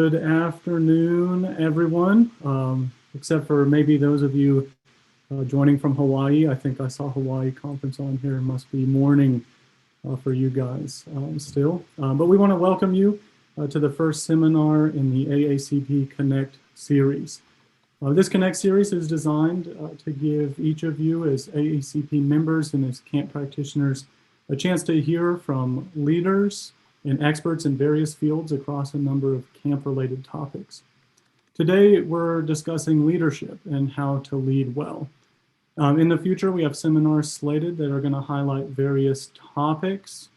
Good afternoon, everyone, except for maybe those of you joining from Hawaii. I think I saw Hawaii conference on here. It must be morning for you guys still. But we want to welcome you to the first seminar in the AACP Connect series. This Connect series is designed to give each of you as AACP members and as camp practitioners a chance to hear from leaders and experts in various fields across a number of camp-related topics. Today, we're discussing leadership and how to lead well. In the future, we have seminars slated that are going to highlight various topics,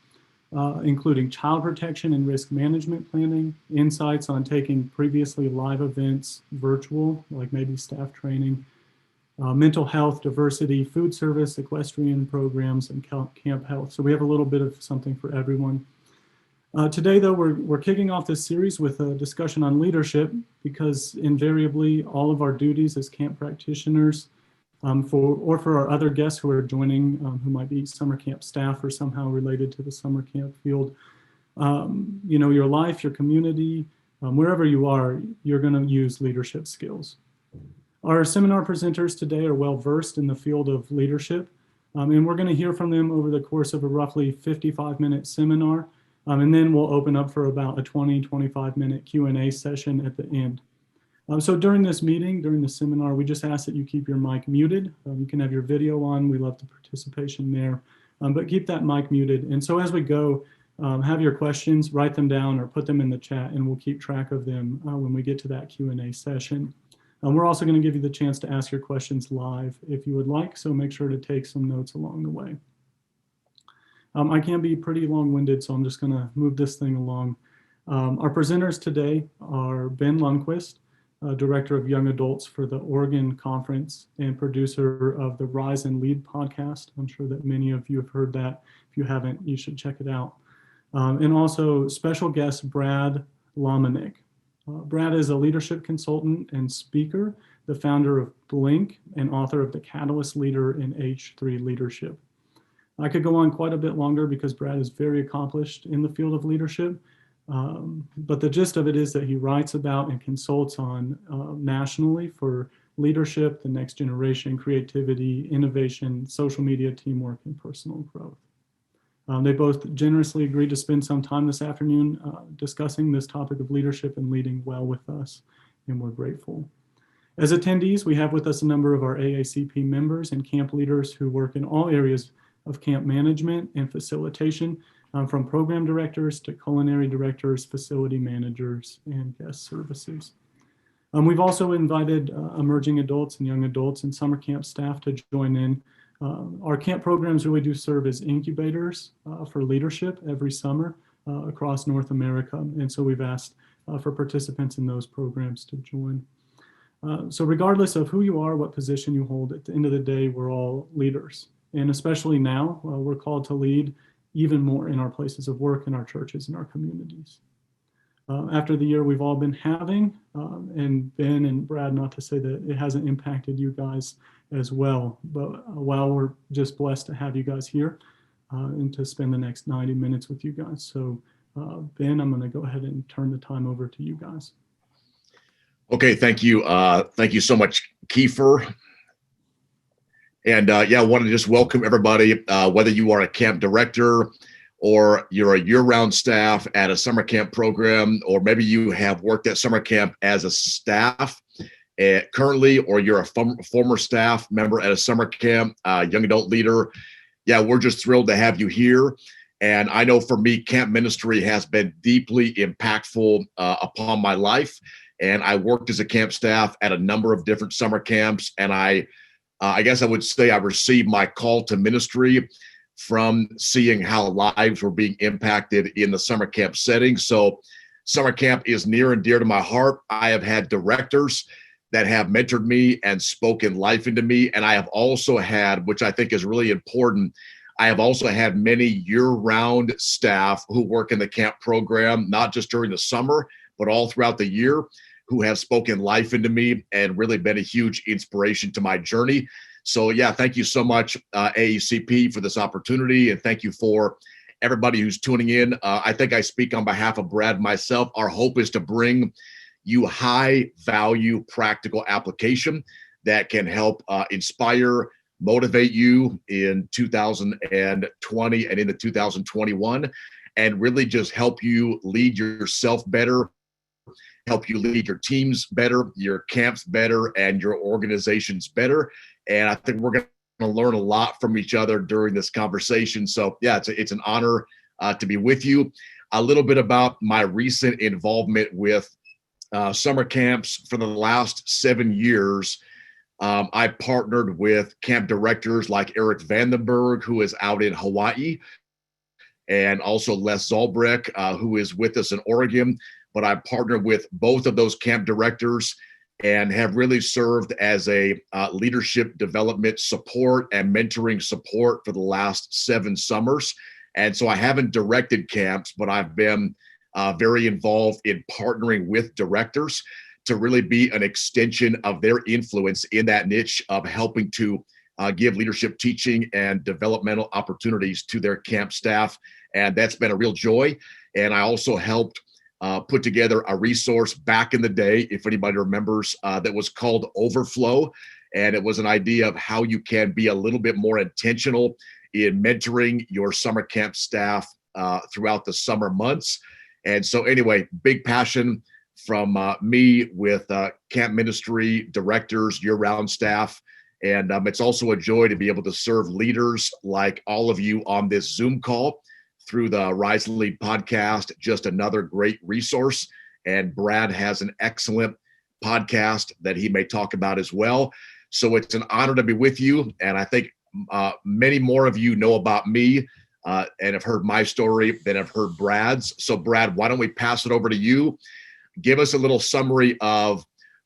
including child protection and risk management planning, insights on taking previously live events virtual, like maybe staff training, mental health, diversity, food service, equestrian programs, and camp health. So we have a little bit of something for everyone. Today, though, we're kicking off this series with a discussion on leadership because invariably all of our duties as camp practitioners for our other guests who are joining, who might be summer camp staff or somehow related to the summer camp field, your life, your community, wherever you are, you're going to use leadership skills. Our seminar presenters today are well versed in the field of leadership, and we're going to hear from them over the course of a roughly 55-minute seminar. And then we'll open up for about a 25 minute Q&A session at the end. So during this meeting, during the seminar, we just ask that you keep your mic muted. You can have your video on. We love the participation there, but keep that mic muted. And so as we go, have your questions, write them down or put them in the chat, and we'll keep track of them when we get to that Q&A session. We're also going to give you the chance to ask your questions live if you would like, so make sure to take some notes along the way. I can be pretty long-winded, so I'm just going to move this thing along. Our presenters today are Ben Lundquist, Director of Young Adults for the Oregon Conference and producer of the Rise and Lead podcast. I'm sure that many of you have heard that. If you haven't, you should check it out. And also special guest Brad Lomenick. Brad is a leadership consultant and speaker, the founder of Blink, and author of The Catalyst Leader in H3 Leadership. I could go on quite a bit longer because Brad is very accomplished in the field of leadership, but the gist of it is that he writes about and consults on nationally for leadership, the next generation, creativity, innovation, social media, teamwork, and personal growth. They both generously agreed to spend some time this afternoon discussing this topic of leadership and leading well with us, and we're grateful. As attendees, we have with us a number of our AACP members and camp leaders who work in all areas of camp management and facilitation, from program directors to culinary directors, facility managers, and guest services. We've also invited emerging adults and young adults and summer camp staff to join in. Our camp programs really do serve as incubators for leadership every summer across North America, and so we've asked for participants in those programs to join. So regardless of who you are, what position you hold, at the end of the day, we're all leaders. And especially now, we're called to lead even more in our places of work, in our churches, and our communities. After the year we've all been having, and Ben and Brad, not to say that it hasn't impacted you guys as well, but while we're just blessed to have you guys here and to spend the next 90 minutes with you guys. So Ben, I'm going to go ahead and turn the time over to you guys. Okay, thank you. Thank you so much, Kiefer. And I want to just welcome everybody, whether you are a camp director or you're a year-round staff at a summer camp program, or maybe you have worked at summer camp as a staff currently, or you're a former staff member at a summer camp, young adult leader. Yeah, we're just thrilled to have you here. And I know for me, camp ministry has been deeply impactful upon my life. And I worked as a camp staff at a number of different summer camps, and I guess I would say I received my call to ministry from seeing how lives were being impacted in the summer camp setting. So summer camp is near and dear to my heart. I have had directors that have mentored me and spoken life into me. And I have also had, which I think is really important, I have also had many year-round staff who work in the camp program, not just during the summer, but all throughout the year, who have spoken life into me and really been a huge inspiration to my journey. So yeah, thank you so much, AACP, for this opportunity. And thank you for everybody who's tuning in. I think I speak on behalf of Brad and myself. Our hope is to bring you high value practical application that can help inspire, motivate you in 2020 and into 2021, and really just help you lead yourself better, help you lead your teams better, your camps better, and your organizations better. And I think we're going to learn a lot from each other during this conversation. So yeah, it's an honor to be with you. A little bit about my recent involvement with summer camps. For the last 7 years, I partnered with camp directors like Eric Vandenberg, who is out in Hawaii, and also Les Zolbrich, who is with us in Oregon. But I partnered with both of those camp directors and have really served as a leadership development support and mentoring support for the last 7 summers. And so I haven't directed camps, but I've been very involved in partnering with directors to really be an extension of their influence in that niche of helping to give leadership teaching and developmental opportunities to their camp staff. And that's been a real joy. And I also helped put together a resource back in the day, if anybody remembers, that was called Overflow. And it was an idea of how you can be a little bit more intentional in mentoring your summer camp staff throughout the summer months. And so anyway, big passion from me with camp ministry directors, year-round staff. And it's also a joy to be able to serve leaders like all of you on this Zoom call through the Rise and Lead podcast. Just another great resource. And Brad has an excellent podcast that he may talk about as well. So it's an honor to be with you. And I think many more of you know about me and have heard my story than have heard Brad's. So Brad, why don't we pass it over to you? Give us a little summary of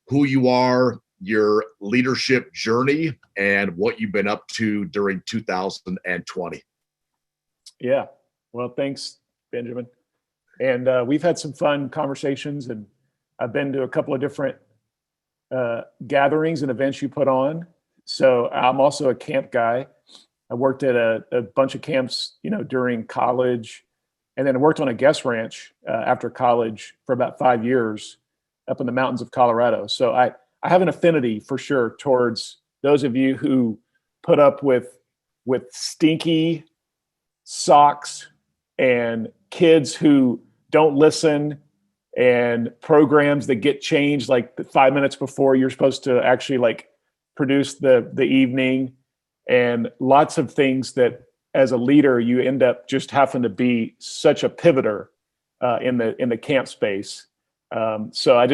who you are, your leadership journey, and what you've been up to during 2020. Yeah. Well, thanks, Benjamin. And we've had some fun conversations, and I've been to a couple of different gatherings and events you put on. So I'm also a camp guy. I worked at a bunch of camps, during college, and then I worked on a guest ranch after college for about 5 years up in the mountains of Colorado. So I have an affinity for sure towards those of you who put up with stinky socks and kids who don't listen and programs that get changed like 5 minutes before you're supposed to actually produce the evening, and lots of things that as a leader you end up just having to be such a pivoter in the camp space. So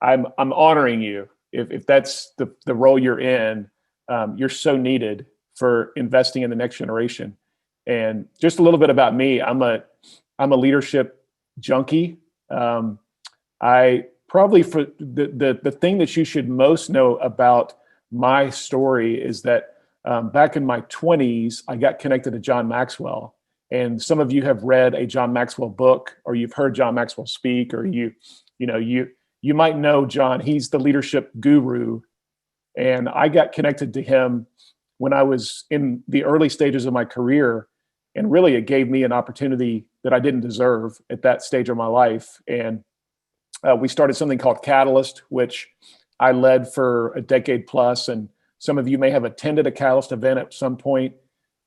I'm honoring you if that's the role you're in. You're so needed for investing in the next generation. And just a little bit about me, I'm a leadership junkie. I probably, for the thing that you should most know about my story is that back in my 20s, I got connected to John Maxwell. And some of you have read a John Maxwell book, or you've heard John Maxwell speak, or you might know John. He's the leadership guru. And I got connected to him when I was in the early stages of my career. And really, it gave me an opportunity that I didn't deserve at that stage of my life. And we started something called Catalyst, which I led for a decade plus. And some of you may have attended a Catalyst event at some point.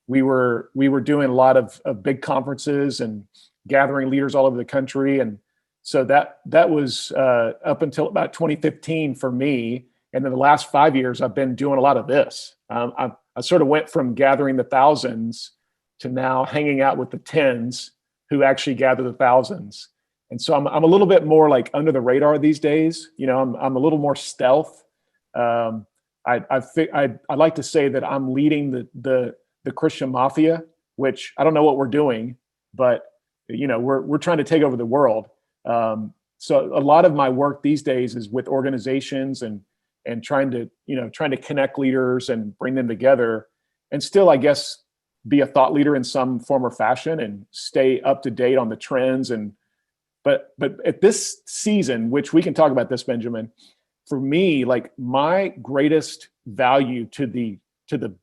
We were doing a lot of big conferences and gathering leaders all over the country. And so that was up until about 2015 for me. And then the last 5 years, I've been doing a lot of this. I sort of went from gathering the thousands to now hanging out with the tens who actually gather the thousands. And so I'm a little bit more under the radar these days. I'm a little more stealth. I like to say that I'm leading the Christian mafia, which I don't know what we're doing, but we're trying to take over the world. So a lot of my work these days is with organizations and trying to connect leaders and bring them together, and still, I guess, be a thought leader in some form or fashion and stay up to date on the trends. But at this season, which we can talk about this, Benjamin, for me, my greatest value to the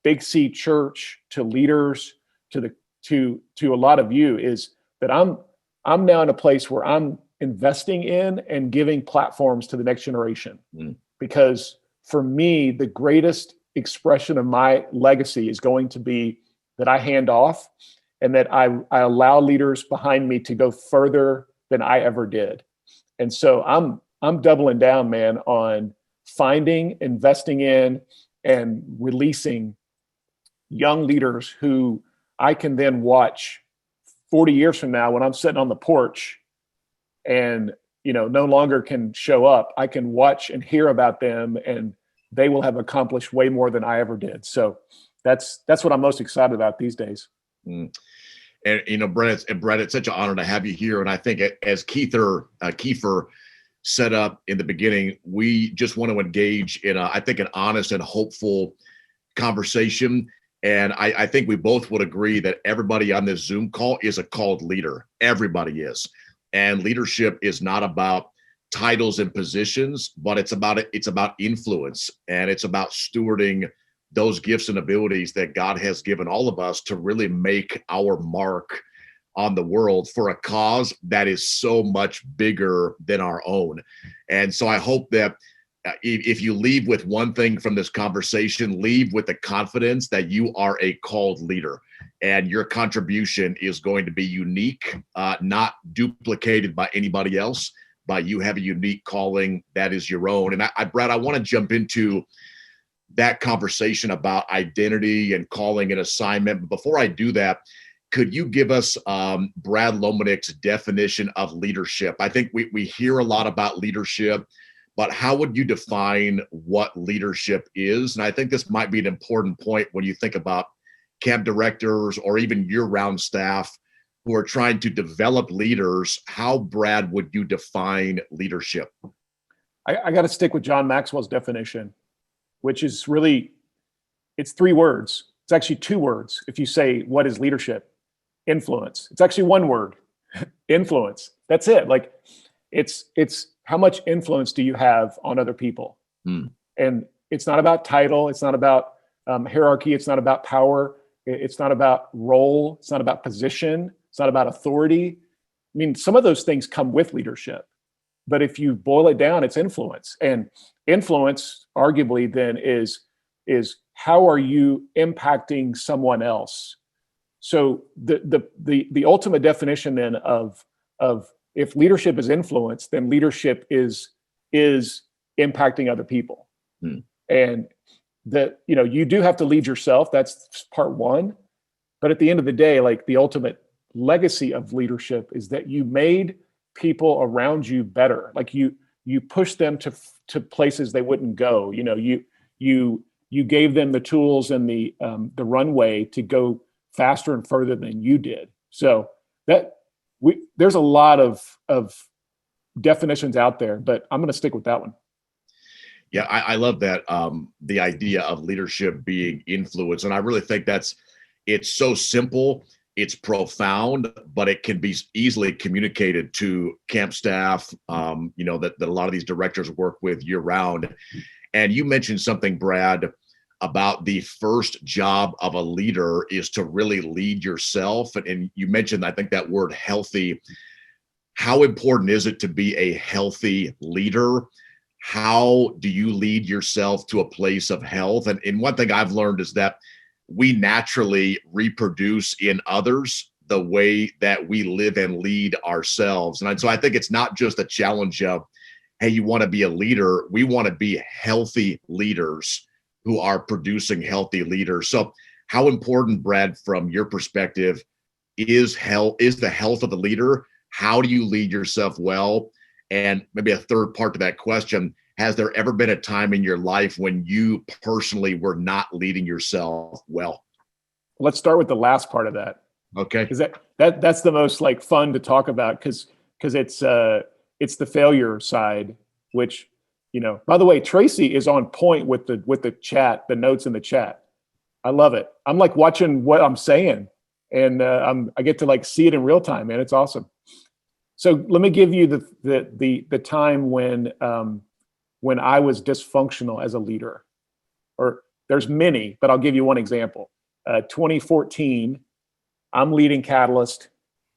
Big C church, to leaders, to a lot of you, is that I'm now in a place where I'm investing in and giving platforms to the next generation. Mm. Because for me, the greatest expression of my legacy is going to be that I hand off and that I allow leaders behind me to go further than I ever did. And so I'm doubling down, man, on finding, investing in, and releasing young leaders who I can then watch 40 years from now when I'm sitting on the porch and, no longer can show up. I can watch and hear about them, and they will have accomplished way more than I ever did. So that's what I'm most excited about these days. Mm. And Brett, it's such an honor to have you here. And I think as Kiefer set up in the beginning, we just want to engage in I think an honest and hopeful conversation. And I think we both would agree that everybody on this Zoom call is a called leader. Everybody is. And leadership is not about titles and positions, but it's about influence, and it's about stewarding those gifts and abilities that God has given all of us to really make our mark on the world for a cause that is so much bigger than our own. And so I hope that if you leave with one thing from this conversation, leave with the confidence that you are a called leader and your contribution is going to be unique, not duplicated by anybody else, but you have a unique calling that is your own. And Brad, I want to jump into that conversation about identity and calling and assignment. But before I do that, could you give us Brad Lomenick's definition of leadership? I think we hear a lot about leadership, but how would you define what leadership is? And I think this might be an important point when you think about camp directors or even year-round staff who are trying to develop leaders. How, Brad, would you define leadership? I got to stick with John Maxwell's definition, which is really, it's 3 words. It's actually 2 words. If you say, what is leadership? Influence. It's actually 1 word, influence. That's it. Like it's how much influence do you have on other people? And it's not about title. It's not about hierarchy. It's not about power. It's not about role. It's not about position. It's not about authority. I mean, some of those things come with leadership, but if you boil it down, it's influence. And influence, arguably, then is how are you impacting someone else? So the ultimate definition then of if leadership is influence, then leadership is impacting other people. And that, you do have to lead yourself. That's part 1. But at the end of the day, like the ultimate legacy of leadership is that you made people around you better. Like you pushed them to places they wouldn't go. You gave them the tools and the runway to go faster and further than you did. So there's a lot of definitions out there, but I'm going to stick with that one. Yeah, I love that, the idea of leadership being influence. And I really think it's so simple, it's profound, but it can be easily communicated to camp staff, that a lot of these directors work with year round. And you mentioned something, Brad, about the first job of a leader is to really lead yourself. And you mentioned, I think, that word healthy. How important is it to be a healthy leader? How do you lead yourself to a place of health? And one thing I've learned is that we naturally reproduce in others the way that we live and lead ourselves. And so I think it's not just a challenge of, hey, you want to be a leader. We want to be healthy leaders who are producing healthy leaders. So how important, Brad, from your perspective, is the health of the leader? How do you lead yourself well? And maybe a third part to that question, has there ever been a time in your life when you personally were not leading yourself well? Let's start with the last part of that. Okay. Because that's the most fun to talk about because it's the failure side, which, by the way, Tracy is on point with the chat, the notes in the chat. I love it. I'm watching what I'm saying, and I get to see it in real time, man. It's awesome. So let me give you the time when I was dysfunctional as a leader, or there's many, but I'll give you one example. 2014, I'm leading Catalyst,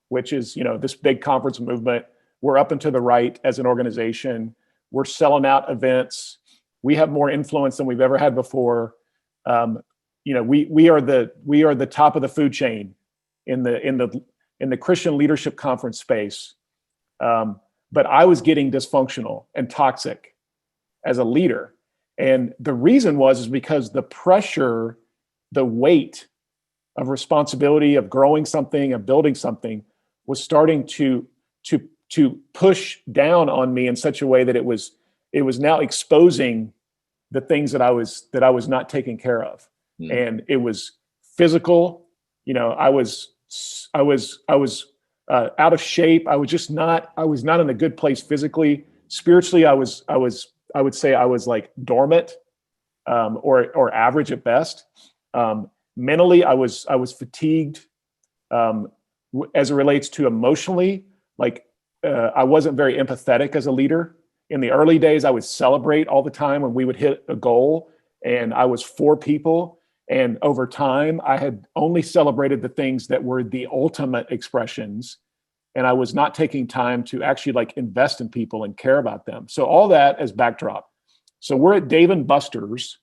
which is this big conference movement. We're up and to the right as an organization. We're selling out events. We have more influence than we've ever had before. We are the top of the food chain in the Christian leadership conference space. But I was getting dysfunctional and toxic as a leader. And the reason is because the pressure, the weight of responsibility of growing something, of building something, was starting to push down on me in such a way that it was now exposing the things that I was not taking care of. And it was physical. I was out of shape. I was not in a good place physically. Spiritually, I would say I was like dormant, or average at best. Mentally, I was fatigued. As it relates to emotionally, I wasn't very empathetic as a leader. In the early days, I would celebrate all the time when we would hit a goal, and I was for people. And over time, I had only celebrated the things that were the ultimate expressions, and I was not taking time to actually invest in people and care about them. So all that as backdrop. So we're at Dave & Buster's,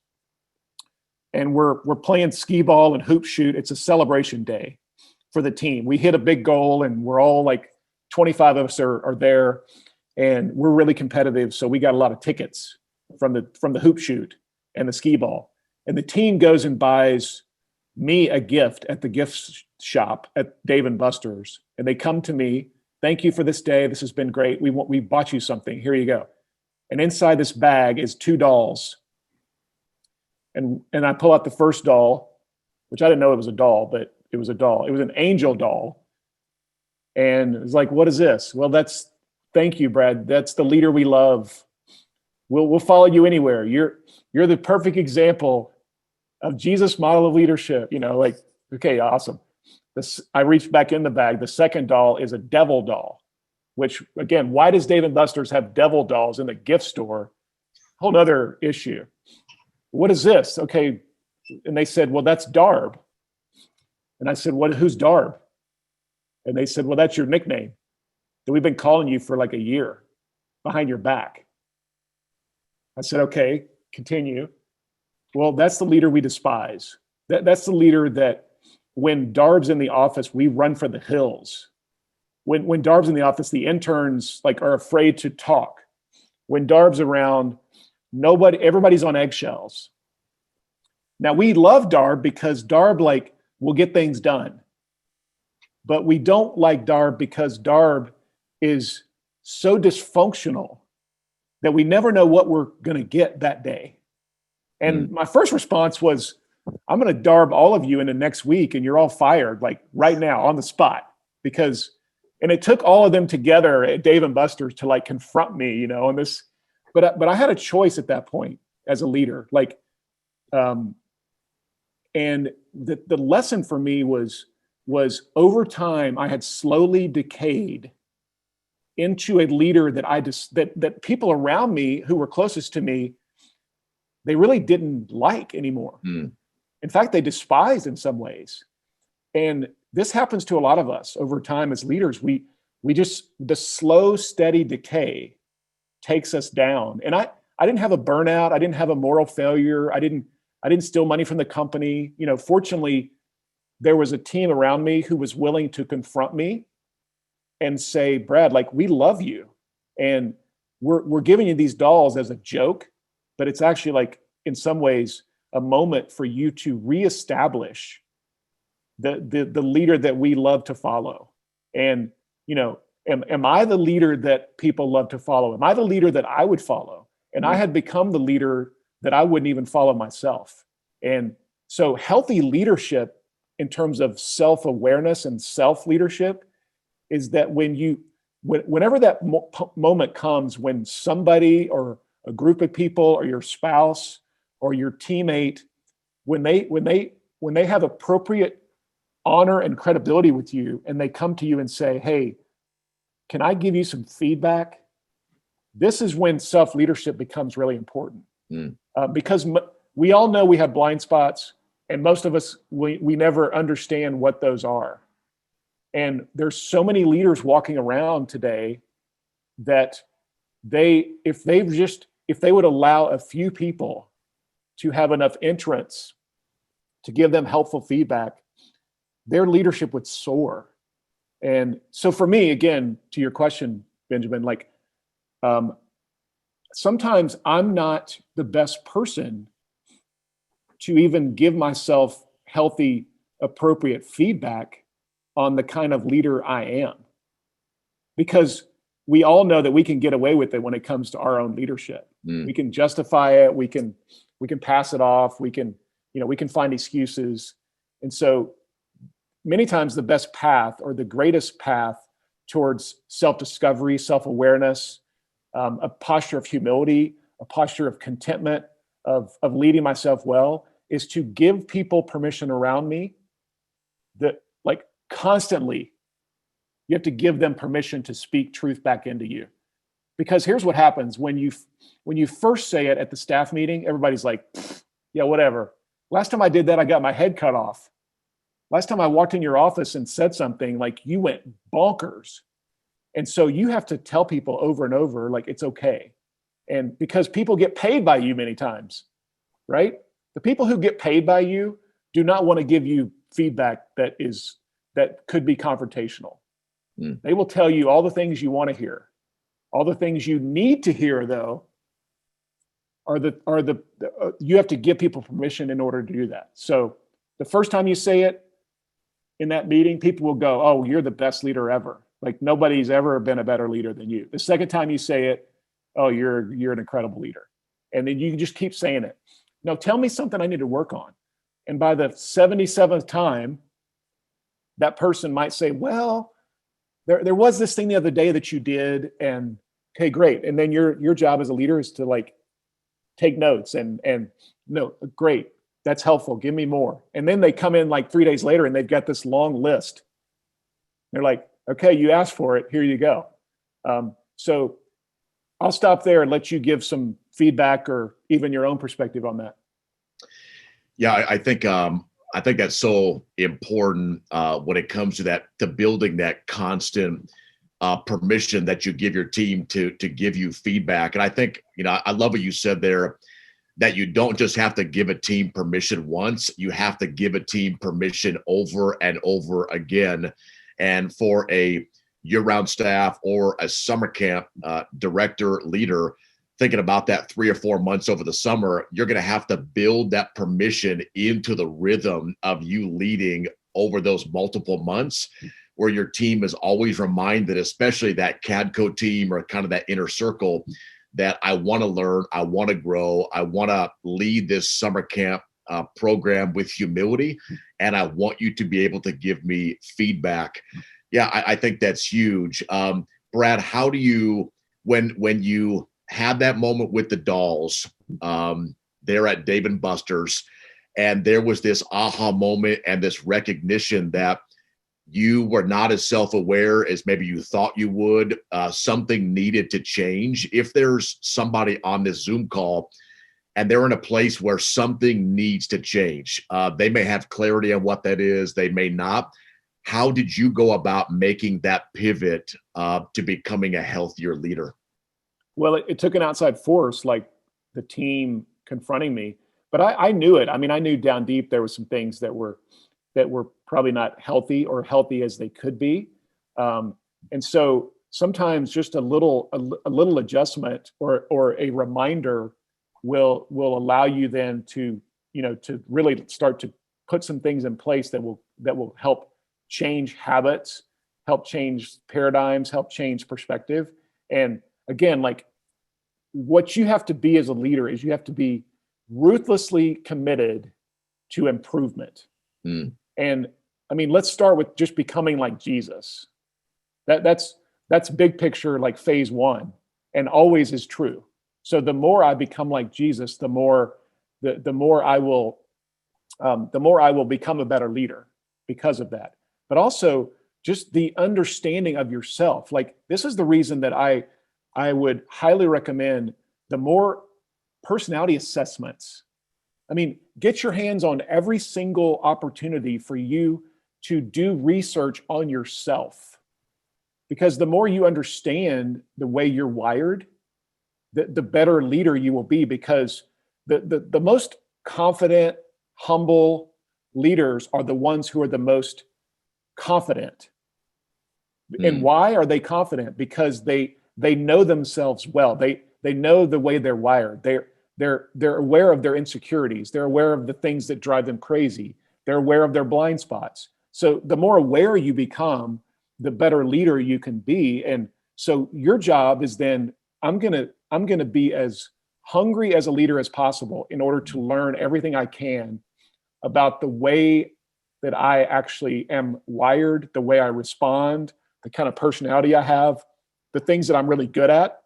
and we're playing skee ball and hoop shoot. It's a celebration day for the team. We hit a big goal, and we're all 25 of us are there, and we're really competitive. So we got a lot of tickets from the hoop shoot and the skee ball. And the team goes and buys me a gift at the gift shop at Dave & Buster's. And they come to me, thank you for this day. This has been great. We bought you something. Here you go. And inside this bag is 2 dolls. And I pull out the first doll, which I didn't know it was a doll, but it was a doll. It was an angel doll. And it was like, what is this? Well, thank you, Brad. That's the leader we love. We'll follow you anywhere. You're the perfect example of Jesus' model of leadership. Okay, awesome. I reached back in the bag. The second doll is a devil doll, which, again, why does Dave & Buster's have devil dolls in the gift store? Whole nother issue. What is this? Okay. And they said, well, that's Darb. And I said, who's Darb? And they said, well, that's your nickname that we've been calling you for a year behind your back. I said, okay, continue. Well, that's the leader we despise. That's the leader that when Darb's in the office, we run for the hills. When Darb's in the office, the interns are afraid to talk. When Darb's around, everybody's on eggshells. Now we love Darb because Darb will get things done. But we don't like Darb because Darb is so dysfunctional that we never know what we're going to get that day. And my first response was, I'm going to Darb all of you in the next week, and you're all fired, right now on the spot. And it took all of them together at Dave & Buster's to confront me, on this. But I had a choice at that point as a leader. And the lesson for me was over time, I had slowly decayed into a leader that people around me who were closest to me, they really didn't like anymore. In fact, they despised in some ways. And this happens to a lot of us over time as leaders. The slow, steady decay takes us down. And I didn't have a burnout. I didn't have a moral failure. I didn't steal money from the company. Fortunately, there was a team around me who was willing to confront me and say, Brad, we love you. And we're giving you these dolls as a joke, but it's actually in some ways a moment for you to reestablish the leader that we love to follow. And, am I the leader that people love to follow? Am I the leader that I would follow? And I had become the leader that I wouldn't even follow myself. And so healthy leadership in terms of self-awareness and self-leadership is that whenever that moment comes when somebody or a group of people or your spouse or your teammate, when they have appropriate honor and credibility with you, and they come to you and say, hey, can I give you some feedback? This is when self-leadership becomes really important. Because we all know we have blind spots, and most of us, we never understand what those are. And there's so many leaders walking around today that if they would allow a few people to have enough entrance to give them helpful feedback, their leadership would soar. And so for me, again, to your question, Benjamin, like sometimes I'm not the best person to even give myself healthy, appropriate feedback on the kind of leader I am. Because we all know that we can get away with it when it comes to our own leadership. We can justify it, we can pass it off, we can find excuses. And so many times the best path or the greatest path towards self-discovery, self-awareness, a posture of humility, a posture of contentment, of leading myself well, is to give people permission around me that, like, constantly, you have to give them permission to speak truth back into you. Because here's what happens when you first say it at the staff meeting, everybody's like, yeah, whatever. Last time I did that, I got my head cut off. Last time I walked in your office and said something, like, you went bonkers. And so you have to tell people over and over, like, it's okay. And because people get paid by you many times, right? The people who get paid by you do not want to give you feedback that could be confrontational. They will tell you all the things you want to hear. All the things you need to hear, though, you have to give people permission in order to do that. So the first time you say it in that meeting, people will go, oh, you're the best leader ever. Like, nobody's ever been a better leader than you. The second time you say it, oh, you're an incredible leader. And then you just keep saying it. No, tell me something I need to work on. And by the 77th time, that person might say, well, there was this thing the other day that you did, and okay, great. And then your job as a leader is to, like, take notes and no, great, that's helpful, give me more. And then they come in like 3 days later and they've got this long list. They're like, okay, you asked for it, here you go. So I'll stop there and let you give some feedback or even your own perspective on that. Yeah, I think that's so important when it comes to building that constant permission that you give your team to give you feedback. And I think, I love what you said there, that you don't just have to give a team permission once, you have to give a team permission over and over again. And for a year-round staff or a summer camp director, leader, thinking about that 3 or 4 months over the summer, you're going to have to build that permission into the rhythm of you leading over those multiple months, where your team is always reminded, especially that CADCO team or kind of that inner circle, that I want to learn, I want to grow, I want to lead this summer camp program with humility, and I want you to be able to give me feedback. Yeah, I think that's huge. Brad, how do you, when you had that moment with the dolls there at Dave & Buster's, and there was this aha moment and this recognition that you were not as self-aware as maybe you thought you would, something needed to change. If there's somebody on this Zoom call and they're in a place where something needs to change, they may have clarity on what that is, they may not. How did you go about making that pivot to becoming a healthier leader? Well, it took an outside force, like the team confronting me, but I knew it. I mean, I knew down deep there were some things that were probably not healthy or healthy as they could be. And so sometimes just a little adjustment or a reminder will allow you then to really start to put some things in place that will help change habits, help change paradigms, help change perspective. And again, like, what you have to be as a leader is you have to be ruthlessly committed to improvement. And I mean, let's start with just becoming like Jesus. That's big picture, like phase one, and always is true. So the more I become like Jesus, the more I will become a better leader because of that. But also just the understanding of yourself. Like, this is the reason that I would highly recommend the more personality assessments. I mean, get your hands on every single opportunity for you to do research on yourself. because the more you understand the way you're wired, the better leader you will be, because the most confident, humble leaders are the ones who are the most confident. And why are they confident? Because they know themselves well. They know the way they're wired. They're aware of their insecurities. They're aware of the things that drive them crazy. They're aware of their blind spots. So the more aware you become, the better leader you can be. And so your job is then, I'm gonna be as hungry as a leader as possible in order to learn everything I can about the way that I actually am wired, the way I respond, the kind of personality I have, the things that I'm really good at.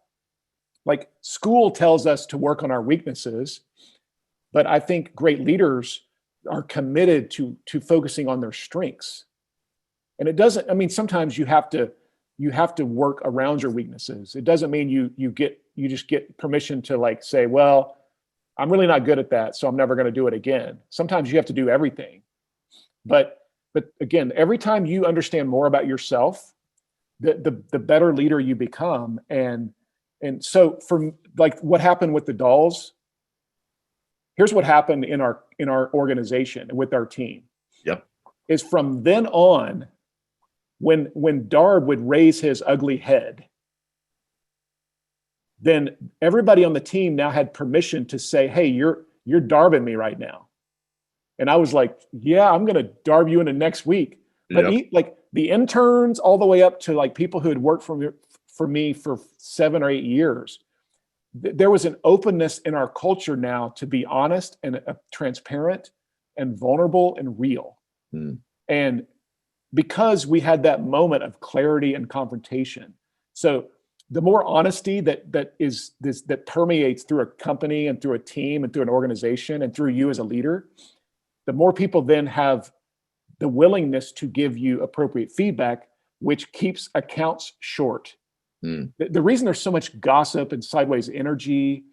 Like, school tells us to work on our weaknesses, but I think great leaders are committed to focusing on their strengths. And it doesn't, I mean, sometimes you have to work around your weaknesses. It doesn't mean you just get permission to like say, well, I'm really not good at that, so I'm never going to do it again. Sometimes you have to do everything. But again, every time you understand more about yourself, the better leader you become. And so for like what happened with the dolls, here's what happened in our organization with our team. Yep. Is from then on, when Darb would raise his ugly head, then everybody on the team now had permission to say, hey, you're darbing me right now. And I was like, yeah, I'm going to darb you into next week. But like the interns all the way up to like people who had worked for me for 7 or 8 years, there was an openness in our culture now to be honest and transparent and vulnerable and real. And because we had that moment of clarity and confrontation. So the more honesty that permeates through a company and through a team and through an organization and through you as a leader, the more people then have the willingness to give you appropriate feedback, which keeps accounts short. The reason there's so much gossip and sideways energy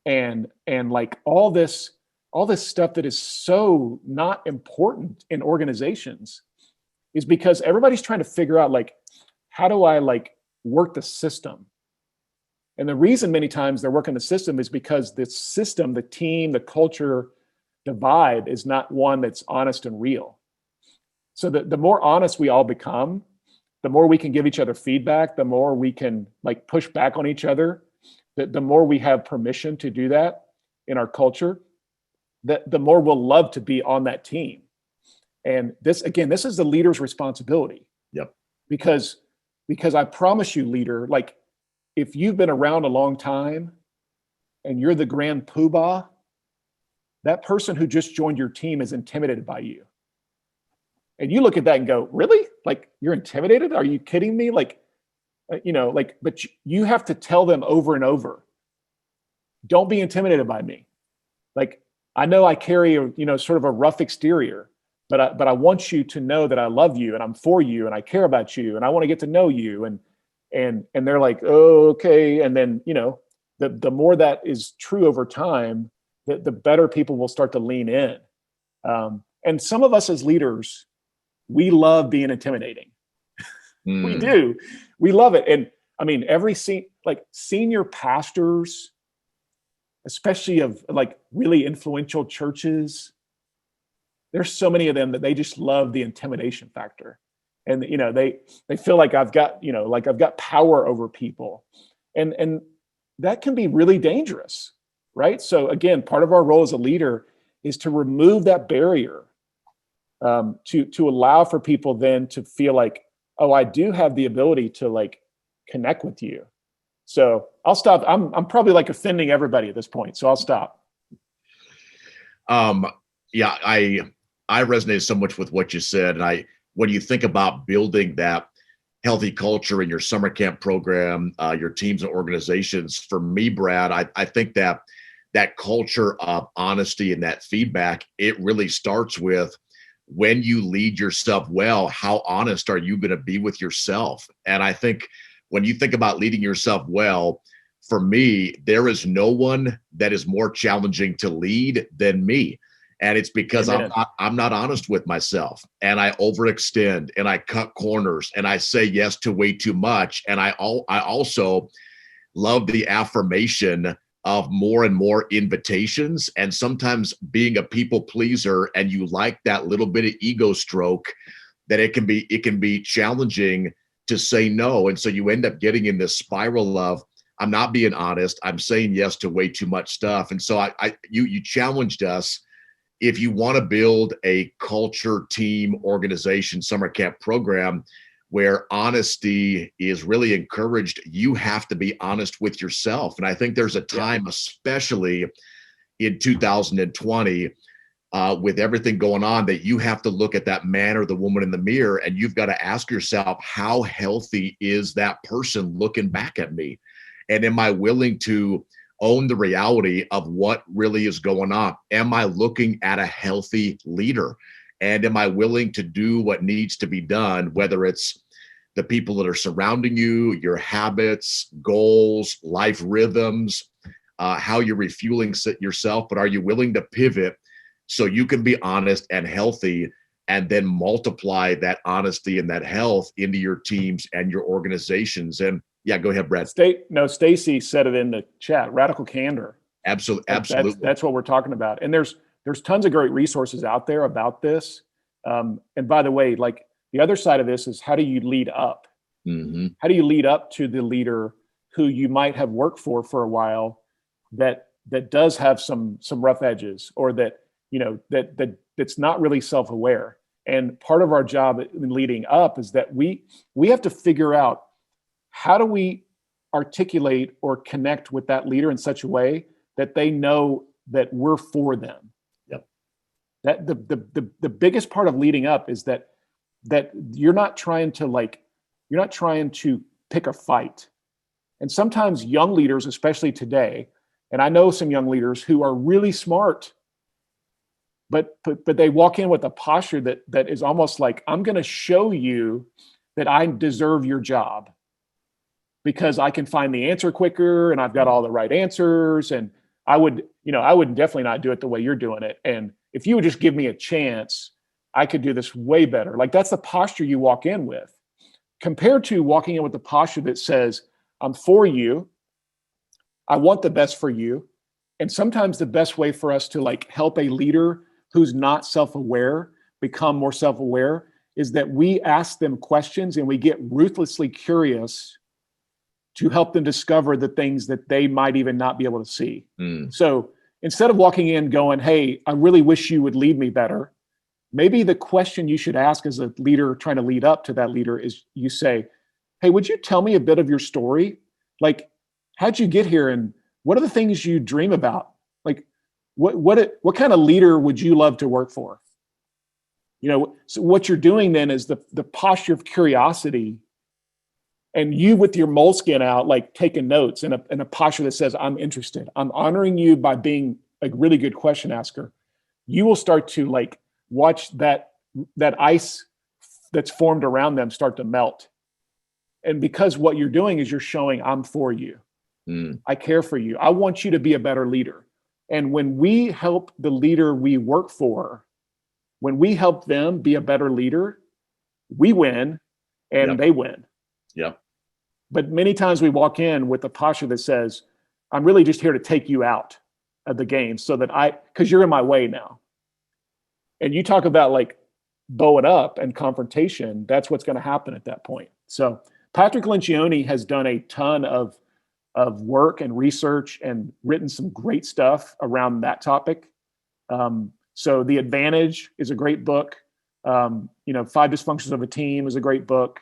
and like all this stuff that is so not important in organizations is because everybody's trying to figure out, like, how do I like work the system? And the reason many times they're working the system is because the system, the team, the culture, the vibe is not one that's honest and real. So the more honest we all become, the more we can give each other feedback, the more we can like push back on each other, the more we have permission to do that in our culture, the more we'll love to be on that team. And this is the leader's responsibility. Yep. Because I promise you, leader, like if you've been around a long time and you're the grand poobah, that person who just joined your team is intimidated by you. And you look at that and go, really? Like, you're intimidated? Are you kidding me? Like, but you have to tell them over and over, don't be intimidated by me. Like, I know I carry sort of a rough exterior, but I want you to know that I love you and I'm for you and I care about you and I want to get to know you. And they're like, oh, okay. And then, the more that is true over time, the better people will start to lean in. And some of us as leaders, we love being intimidating. We do. We love it. And I mean, senior pastors, especially of like really influential churches, there's so many of them that they just love the intimidation factor. And, they feel like I've got power over people. And that can be really dangerous, right? So again, part of our role as a leader is to remove that barrier, to allow for people then to feel like, oh, I do have the ability to like connect with you. So I'll stop. I'm probably like offending everybody at this point, so I'll stop. Yeah, I resonate so much with what you said. And when you think about building that healthy culture in your summer camp program, your teams and organizations, for me, Brad, I think that culture of honesty and that feedback, it really starts with, when you lead yourself well, how honest are you going to be with yourself? And I think when you think about leading yourself well, for me, there is no one that is more challenging to lead than me. And it's because Amen. I'm not honest with myself, and I overextend and I cut corners and I say yes to way too much. And I also love the affirmation of more and more invitations, and sometimes being a people pleaser, and you like that little bit of ego stroke, that it can be challenging to say no. And so you end up getting in this spiral of, I'm not being honest, I'm saying yes to way too much stuff. And so you challenged us, if you want to build a culture, team, organization, summer camp program where honesty is really encouraged, you have to be honest with yourself. And I think there's a time, especially in 2020, with everything going on, that you have to look at that man or the woman in the mirror, and you've got to ask yourself, how healthy is that person looking back at me? And am I willing to own the reality of what really is going on? Am I looking at a healthy leader? And am I willing to do what needs to be done, whether it's the people that are surrounding you, your habits, goals, life rhythms, how you're refueling yourself, but are you willing to pivot so you can be honest and healthy, and then multiply that honesty and that health into your teams and your organizations? And yeah, go ahead, Brad. Stacy said it in the chat, radical candor. Absolutely. That's what we're talking about. And there's tons of great resources out there about this. And by the way, like, the other side of this is, how do you lead up? Mm-hmm. How do you lead up to the leader who you might have worked for a while, that does have some rough edges, or that, you know, that's not really self-aware? And part of our job in leading up is that we have to figure out, how do we articulate or connect with that leader in such a way that they know that we're for them? Yep. That the biggest part of leading up is that you're not trying to pick a fight. And sometimes young leaders, especially today, and I know some young leaders who are really smart, but they walk in with a posture that is almost like, I'm going to show you that I deserve your job, because I can find the answer quicker, and I've got all the right answers, and I would definitely not do it the way you're doing it. And if you would just give me a chance, I could do this way better. Like, that's the posture you walk in with, compared to walking in with the posture that says, I'm for you, I want the best for you. And sometimes the best way for us to, like, help a leader who's not self-aware become more self-aware is that we ask them questions, and we get ruthlessly curious to help them discover the things that they might even not be able to see. So instead of walking in going, hey, I really wish you would lead me better, maybe the question you should ask as a leader trying to lead up to that leader is, you say, hey, would you tell me a bit of your story? Like, how'd you get here? And what are the things you dream about? Like, what kind of leader would you love to work for? You know, so what you're doing then is the posture of curiosity, and you with your moleskin out, like taking notes, in a posture that says, I'm interested. I'm honoring you by being a really good question asker. You will start to, like, watch that ice that's formed around them start to melt. And because what you're doing is you're showing, I'm for you. I care for you. I want you to be a better leader. And when we help the leader we work for, when we help them be a better leader, we win and they win. Yep. But many times we walk in with a posture that says, I'm really just here to take you out of the game, so that because you're in my way now. And you talk about, like, bow it up and confrontation, that's what's going to happen at that point. So Patrick Lencioni has done a ton of work and research and written some great stuff around that topic. So The Advantage is a great book. 5 Dysfunctions of a Team is a great book.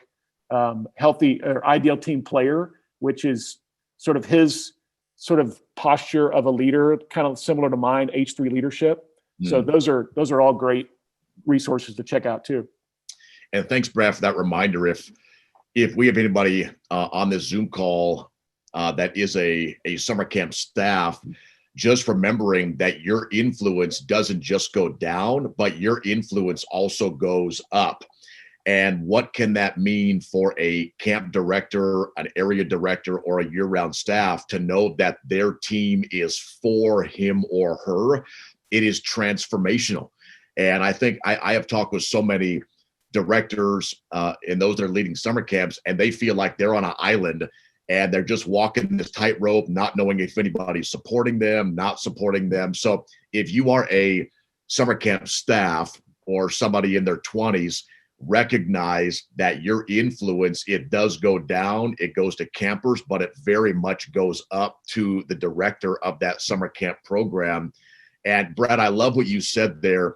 Healthy or Ideal Team Player, which is sort of his sort of posture of a leader, kind of similar to mine, H3 Leadership. So those are all great resources to check out too. And thanks, Brad, for that reminder. If we have anybody on this Zoom call that is a summer camp staff, just remembering that your influence doesn't just go down, but your influence also goes up. And what can that mean for a camp director, an area director, or a year-round staff to know that their team is for him or her, it is transformational. And I think I have talked with so many directors and those that are leading summer camps, and they feel like they're on an island and they're just walking this tightrope, not knowing if anybody's supporting them, not supporting them. So if you are a summer camp staff or somebody in their 20s, recognize that your influence, it does go down, it goes to campers, but it very much goes up to the director of that summer camp program. And Brad, I love what you said there,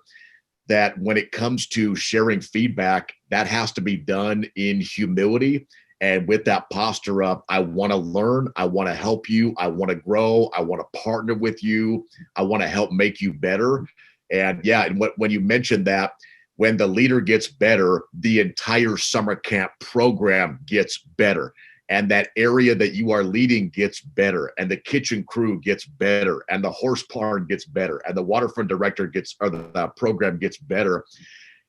that when it comes to sharing feedback, that has to be done in humility and with that posture of, I want to learn, I want to help you, I want to grow, I want to partner with you, I want to help make you better. And yeah, and when you mentioned that, when the leader gets better, the entire summer camp program gets better. And that area that you are leading gets better, and the kitchen crew gets better, and the horse barn gets better, and the waterfront director gets, or the program gets better.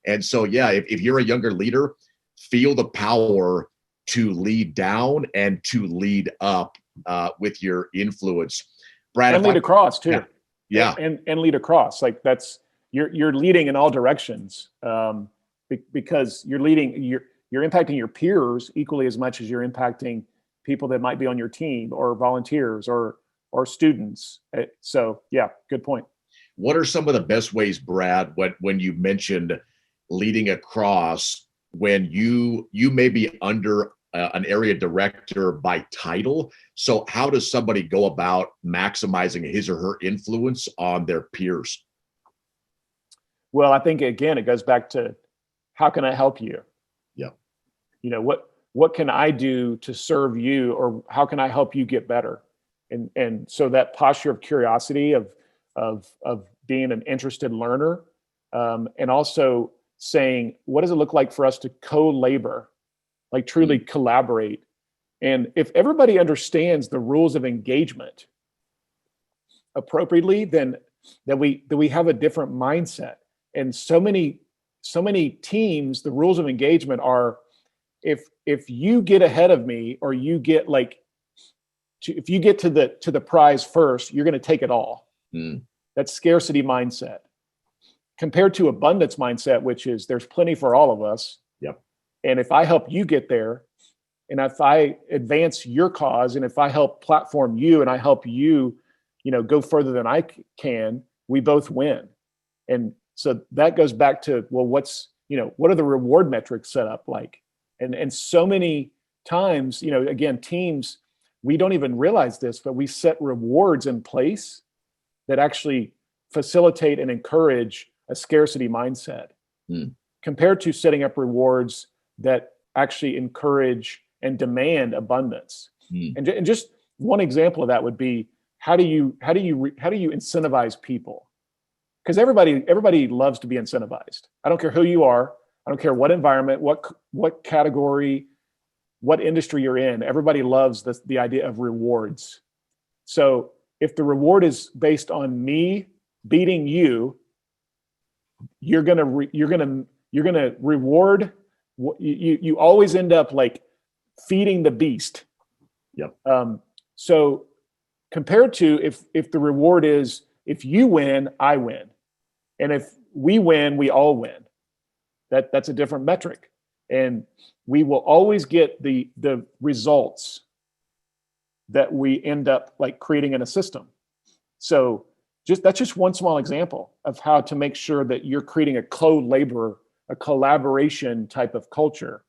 And so, yeah, if you're a younger leader, feel the power to lead down and to lead up with your influence. Brad, and lead across too. Yeah. And lead across. Like that's, you're leading in all directions, because you're leading, you're impacting your peers equally as much as you're impacting people that might be on your team or volunteers or students. So yeah, good point. What are some of the best ways, Brad, when you mentioned leading across, when you may be under an area director by title? So how does somebody go about maximizing his or her influence on their peers? Well, I think, again, it goes back to, how can I help you? Yeah. You know, what can I do to serve you, or how can I help you get better? And so that posture of curiosity, of being an interested learner, and also saying, what does it look like for us to co-labor, like truly collaborate? And if everybody understands the rules of engagement appropriately, then we have a different mindset. And so many teams, the rules of engagement are, if you get ahead of me, or you get if you get to the prize first, you're going to take it all. That's scarcity mindset, compared to abundance mindset, which is there's plenty for all of us. Yep. And if I help you get there, and if I advance your cause, and if I help platform you, and I help you, go further than I can, we both win. And so that goes back to, well, what are the reward metrics set up like? And so many times, again, teams, we don't even realize this, but we set rewards in place that actually facilitate and encourage a scarcity mindset, compared to setting up rewards that actually encourage and demand abundance. And just one example of that would be, how do you incentivize people? Because everybody loves to be incentivized. I don't care who you are. I don't care what environment, what category, what industry you're in. Everybody loves the idea of rewards. So if the reward is based on me beating you, you're gonna reward. You always end up like feeding the beast. Yep. So compared to if the reward is, if you win, I win. And if we win, we all win. That's a different metric. And we will always get the results that we end up like creating in a system. So that's just one small example of how to make sure that you're creating a co-labor, a collaboration type of culture,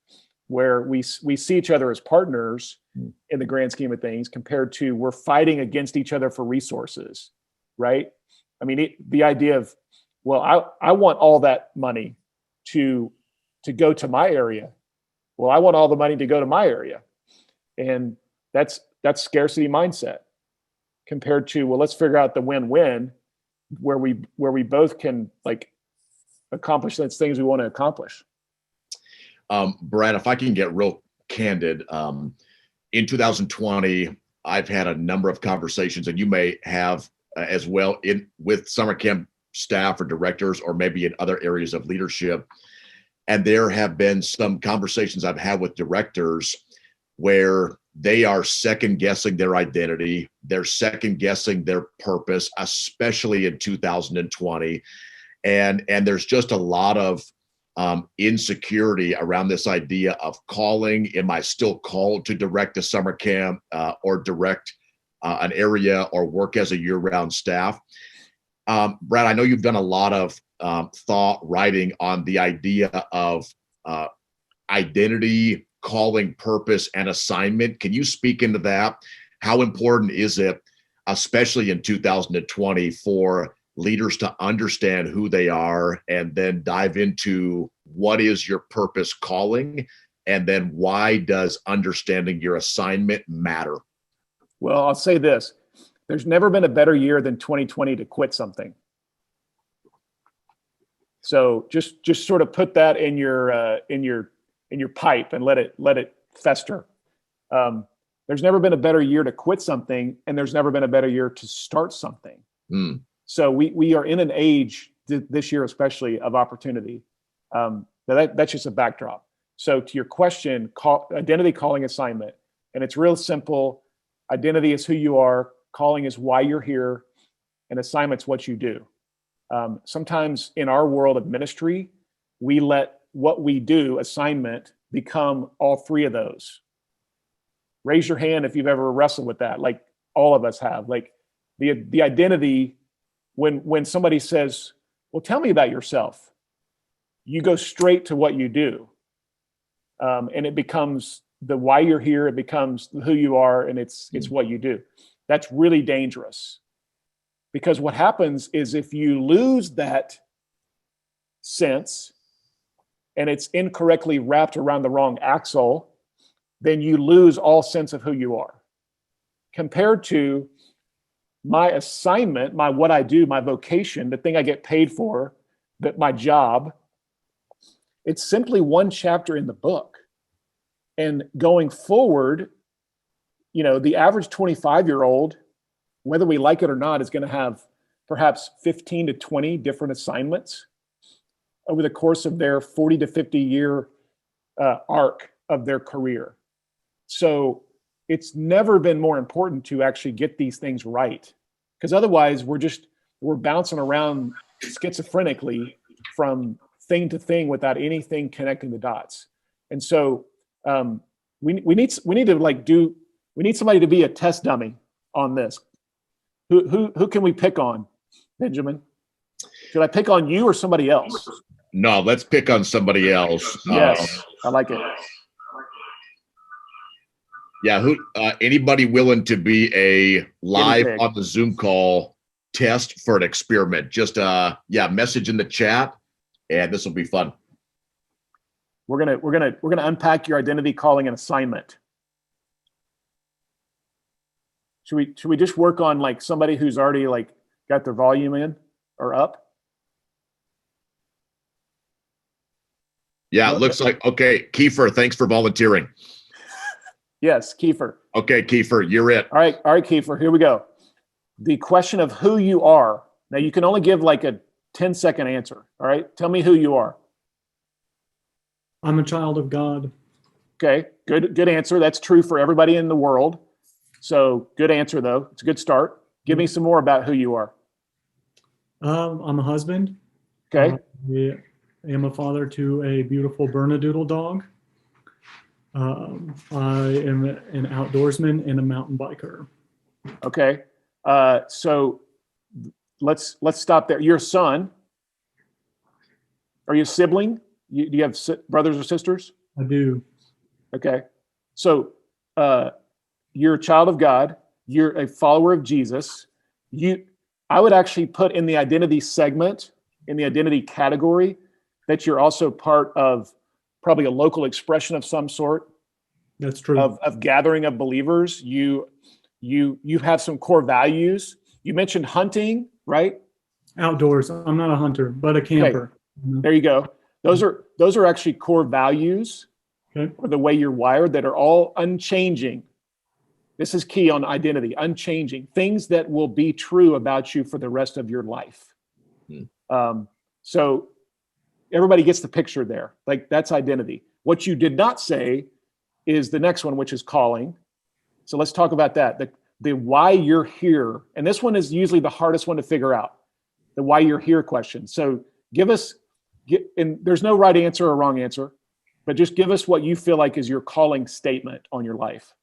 where we see each other as partners in the grand scheme of things, compared to we're fighting against each other for resources, right? I mean, the idea of, well, I want all that money to go to my area. Well, I want all the money to go to my area. And that's scarcity mindset, compared to, well, let's figure out the win-win, where we both can like accomplish those things we want to accomplish. Brad, if I can get real candid, in 2020, I've had a number of conversations, and you may have as well, with summer camp staff or directors, or maybe in other areas of leadership. And there have been some conversations I've had with directors where they are second guessing their identity. They're second guessing their purpose, especially in 2020. And there's just a lot of insecurity around this idea of calling. Am I still called to direct a summer camp or direct an area or work as a year-round staff? Brad, I know you've done a lot of thought writing on the idea of identity, calling, purpose, and assignment. Can you speak into that? How important is it, especially in 2020, for leaders to understand who they are and then dive into what is your purpose calling, and then why does understanding your assignment matter? Well, I'll say this. There's never been a better year than 2020 to quit something. So just sort of put that in your pipe and let it fester. There's never been a better year to quit something, and there's never been a better year to start something. So we are in an age this year, especially, of opportunity. That's just a backdrop. So to your question, identity, calling, assignment, and it's real simple. Identity is who you are. Calling is why you're here, and assignment's what you do. Sometimes in our world of ministry, we let what we do, assignment, become all three of those. Raise your hand if you've ever wrestled with that. Like all of us have. Like the identity, when somebody says, well, tell me about yourself, you go straight to what you do. And it becomes the why you're here, it becomes who you are, and it's what you do. That's really dangerous. Because what happens is if you lose that sense and it's incorrectly wrapped around the wrong axle, then you lose all sense of who you are. Compared to my assignment, my what I do, my vocation, the thing I get paid for, that my job, it's simply one chapter in the book. And going forward, the average 25-year-old, whether we like it or not, is going to have perhaps 15 to 20 different assignments over the course of their 40 to 50 year arc of their career. So it's never been more important to actually get these things right, because otherwise we're bouncing around schizophrenically from thing to thing without anything connecting the dots. And so we need somebody to be a test dummy on this. Who can we pick on, Benjamin? Should I pick on you or somebody else? No, let's pick on somebody else. Yes, I like it. Yeah, anybody willing to be a live on the Zoom call test for an experiment? Just message in the chat, and this will be fun. We're gonna unpack your identity, calling, and assignment. Should we just work on like somebody who's already like got their volume in or up? Yeah, it looks like, okay, Kiefer, thanks for volunteering. Yes, Kiefer. Okay, Kiefer, you're it. All right, Kiefer, here we go. The question of who you are. Now you can only give like a 10-second answer. All right, tell me who you are. I'm a child of God. Okay, good answer. That's true for everybody in the world. So good answer, though. It's a good start. Give me some more about who you are. I'm a husband. Okay. I am a father to a beautiful Bernedoodle dog. I am an outdoorsman and a mountain biker. Okay. So let's stop there. Your son. Are you a sibling? Do you have brothers or sisters? I do. Okay. So you're a child of God. You're a follower of Jesus. I would actually put in the identity segment, in the identity category, that you're also part of probably a local expression of some sort. That's true. Of gathering of believers. You have some core values. You mentioned hunting, right? Outdoors. I'm not a hunter, but a camper. Okay. There you go. Those are actually core values, okay, or the way you're wired, that are all unchanging. This is key on identity, unchanging. Things that will be true about you for the rest of your life. So everybody gets the picture there. Like, that's identity. What you did not say is the next one, which is calling. So let's talk about that. The why you're here. And this one is usually the hardest one to figure out, the why you're here question. So and there's no right answer or wrong answer, but just give us what you feel like is your calling statement on your life.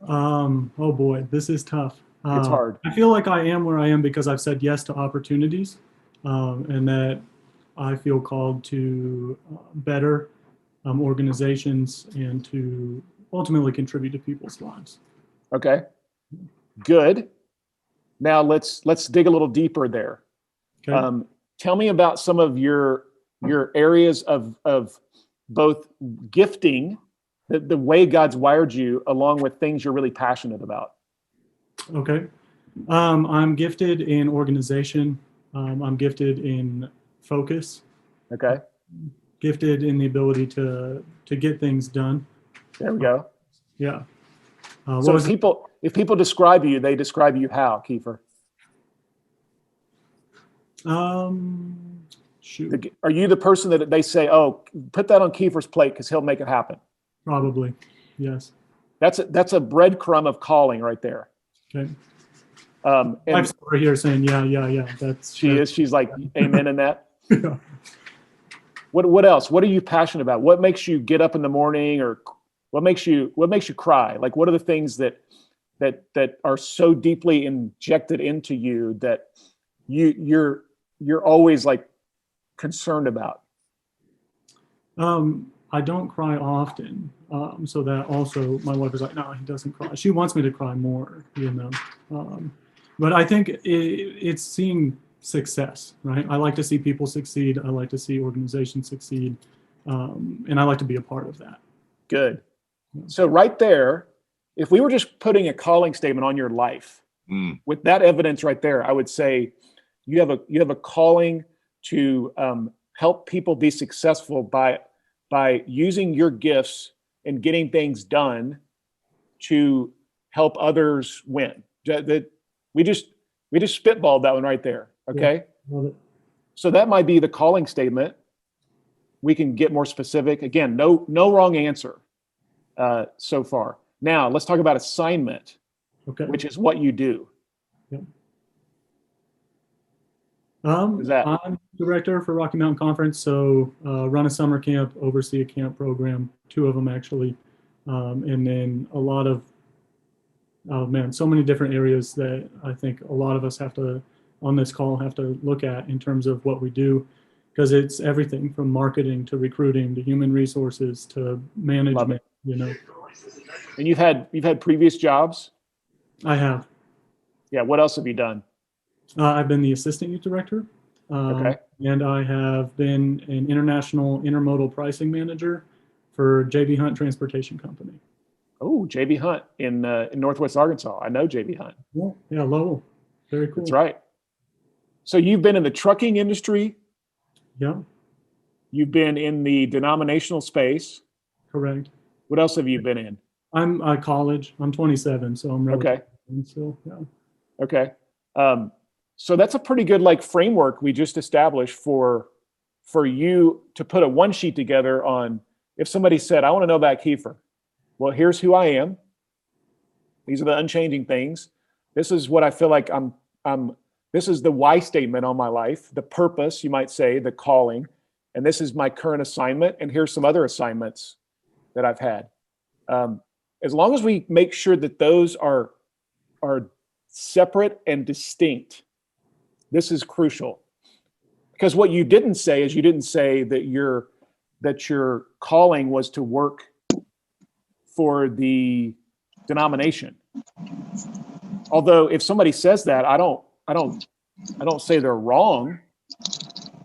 Oh boy, this is tough. It's hard. I feel like I am where I am because I've said yes to opportunities, and that I feel called to better organizations and to ultimately contribute to people's lives. Okay, good. Now let's dig a little deeper there. Okay. Tell me about some of your areas of both gifting, the way God's wired you, along with things you're really passionate about. Okay. I'm gifted in organization. I'm gifted in focus. Okay. Gifted in the ability to get things done. There we go. Yeah. So if people describe you, they describe you how, Kiefer? Shoot. Are you the person that they say, "Oh, put that on Kiefer's plate because he'll make it happen"? Probably. Yes. That's a breadcrumb of calling right there. Okay. And I'm over here saying, yeah. She's like, amen in that. Yeah. What else? What are you passionate about? What makes you get up in the morning, or what makes you cry? Like, what are the things that are so deeply injected into you that you're always like concerned about? I don't cry often. So that also, my wife is like, no, he doesn't cry. She wants me to cry more, but I think it's seeing success, right? I like to see people succeed. I like to see organizations succeed. And I like to be a part of that. Good. So right there, if we were just putting a calling statement on your life, with that evidence right there, I would say you have a calling to help people be successful by using your gifts and getting things done to help others win. We just spitballed that one right there. Okay. Yeah, love it. So that might be the calling statement. We can get more specific. Again, no wrong answer so far. Now let's talk about assignment, Okay. which is what you do. Yeah. Is that? I'm director for Rocky Mountain Conference, so run a summer camp, oversee a camp program, 2 of them actually, and then a lot of, so many different areas that I think a lot of us on this call have to look at in terms of what we do, because it's everything from marketing to recruiting to human resources to management. And you've had previous jobs? I have. Yeah. What else have you done? I've been the assistant youth director. Okay. And I have been an international intermodal pricing manager for JB Hunt Transportation Company. Oh, JB Hunt in Northwest Arkansas. I know JB Hunt. Yeah, Lowell. Very cool. That's right. So you've been in the trucking industry. Yeah. You've been in the denominational space. Correct. What else have you been in? I'm college. I'm 27, so I'm okay. So yeah. Okay. So that's a pretty good framework we just established for you to put a one sheet together on. If somebody said, I want to know about Kiefer. Well, here's who I am. These are the unchanging things. This is what I feel like this is the why statement on my life, the purpose, you might say, the calling, and this is my current assignment. And here's some other assignments that I've had. As long as we make sure that those are separate and distinct, this is crucial. Because what you didn't say is you didn't say that your calling was to work for the denomination. Although if somebody says that, I don't say they're wrong,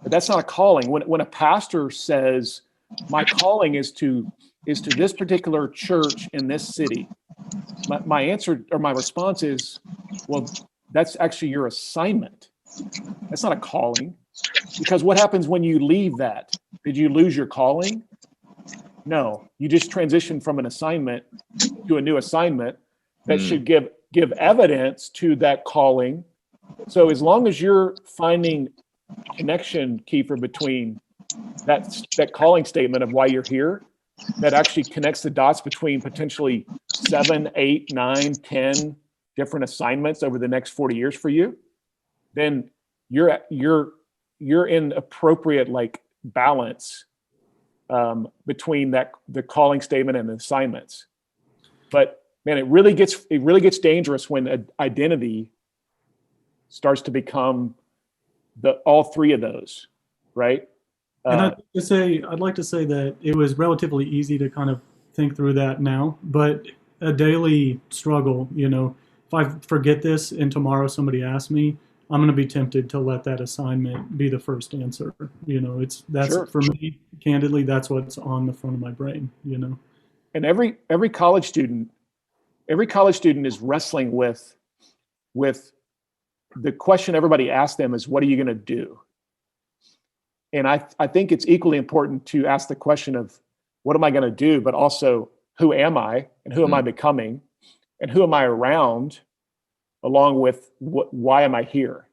but that's not a calling. When a pastor says, my calling is to this particular church in this city, my answer or my response is, well, that's actually your assignment. That's not a calling. Because what happens when you leave that? Did you lose your calling? No, you just transition from an assignment to a new assignment that should give evidence to that calling. So as long as you're finding connection, Kiefer, between that calling statement of why you're here that actually connects the dots between potentially 7, 8, 9, 10 different assignments over the next 40 years for you, then you're in appropriate like balance between the calling statement and the assignments. But man, it really gets dangerous when identity starts to become all three of those, right? And I'd like to say that it was relatively easy to kind of think through that now, but a daily struggle, if I forget this and tomorrow somebody asks me, I'm going to be tempted to let that assignment be the first answer. That's Sure. For me, candidly, that's what's on the front of my brain, And every college student is wrestling with the question everybody asks them is, what are you going to do? And I think it's equally important to ask the question of what am I going to do, but also who am I and who am I becoming and who am I around, along with why am I here?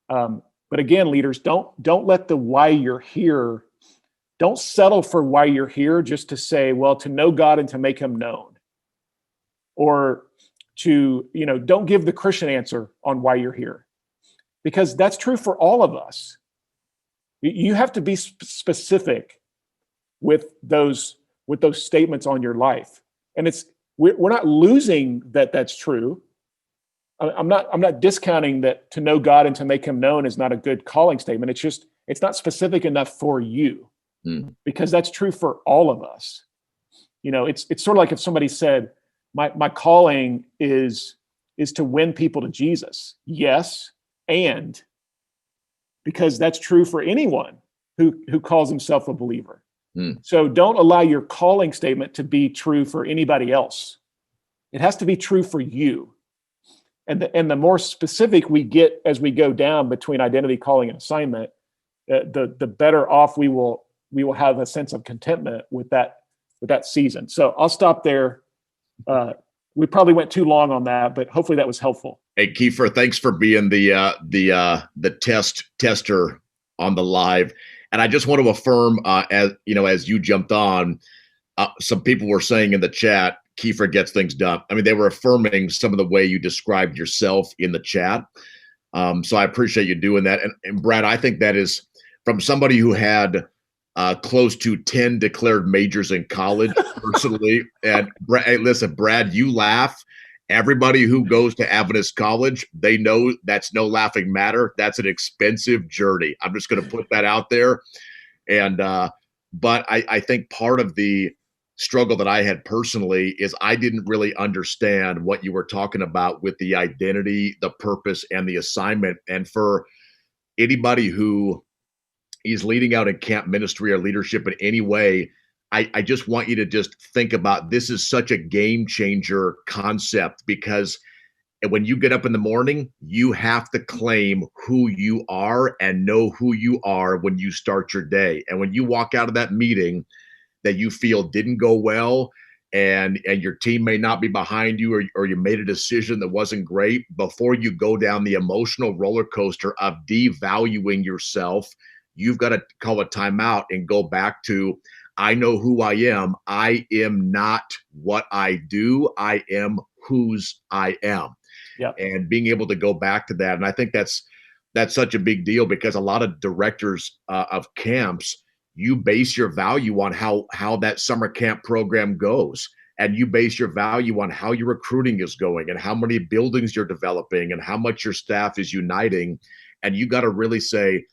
But again, leaders, don't let the why you're here, don't settle for why you're here just to say, well, to know God and to make him known. Or to, don't give the Christian answer on why you're here. Because that's true for all of us. You have to be specific with those statements on your life. And we're not losing that's true. I'm not discounting that to know God and to make him known is not a good calling statement. It's just, it's not specific enough for you because that's true for all of us. It's sort of like if somebody said, my calling is to win people to Jesus. Yes. And because that's true for anyone who calls himself a believer. So don't allow your calling statement to be true for anybody else. It has to be true for you. And the more specific we get as we go down between identity, calling, and assignment, the better off we will have a sense of contentment with that season. So I'll stop there. We probably went too long on that, but hopefully that was helpful. Hey, Kiefer, thanks for being the tester on the live. And I just want to affirm, as you jumped on, some people were saying in the chat, Kiefer gets things done. I mean, they were affirming some of the way you described yourself in the chat. So I appreciate you doing that. And Brad, I think that is from somebody who had close to 10 declared majors in college personally. And hey, listen, Brad, you laugh. Everybody who goes to Adventist college, they know that's no laughing matter. That's an expensive journey. I'm just going to put that out there. And but I think part of the struggle that I had personally is I didn't really understand what you were talking about with the identity, the purpose, and the assignment. And for anybody who is leading out in camp ministry or leadership in any way, I just want you to just think about this is such a game changer concept, because when you get up in the morning, you have to claim who you are and know who you are when you start your day. And when you walk out of that meeting that you feel didn't go well, and your team may not be behind you, or you made a decision that wasn't great, before you go down the emotional roller coaster of devaluing yourself, you've got to call a timeout and go back to, I know who I am. I am not what I do. I am whose I am. Yep. And being able to go back to that. And I think that's such a big deal, because a lot of directors of camps, you base your value on how that summer camp program goes. And you base your value on how your recruiting is going and how many buildings you're developing and how much your staff is uniting. And you got to really say,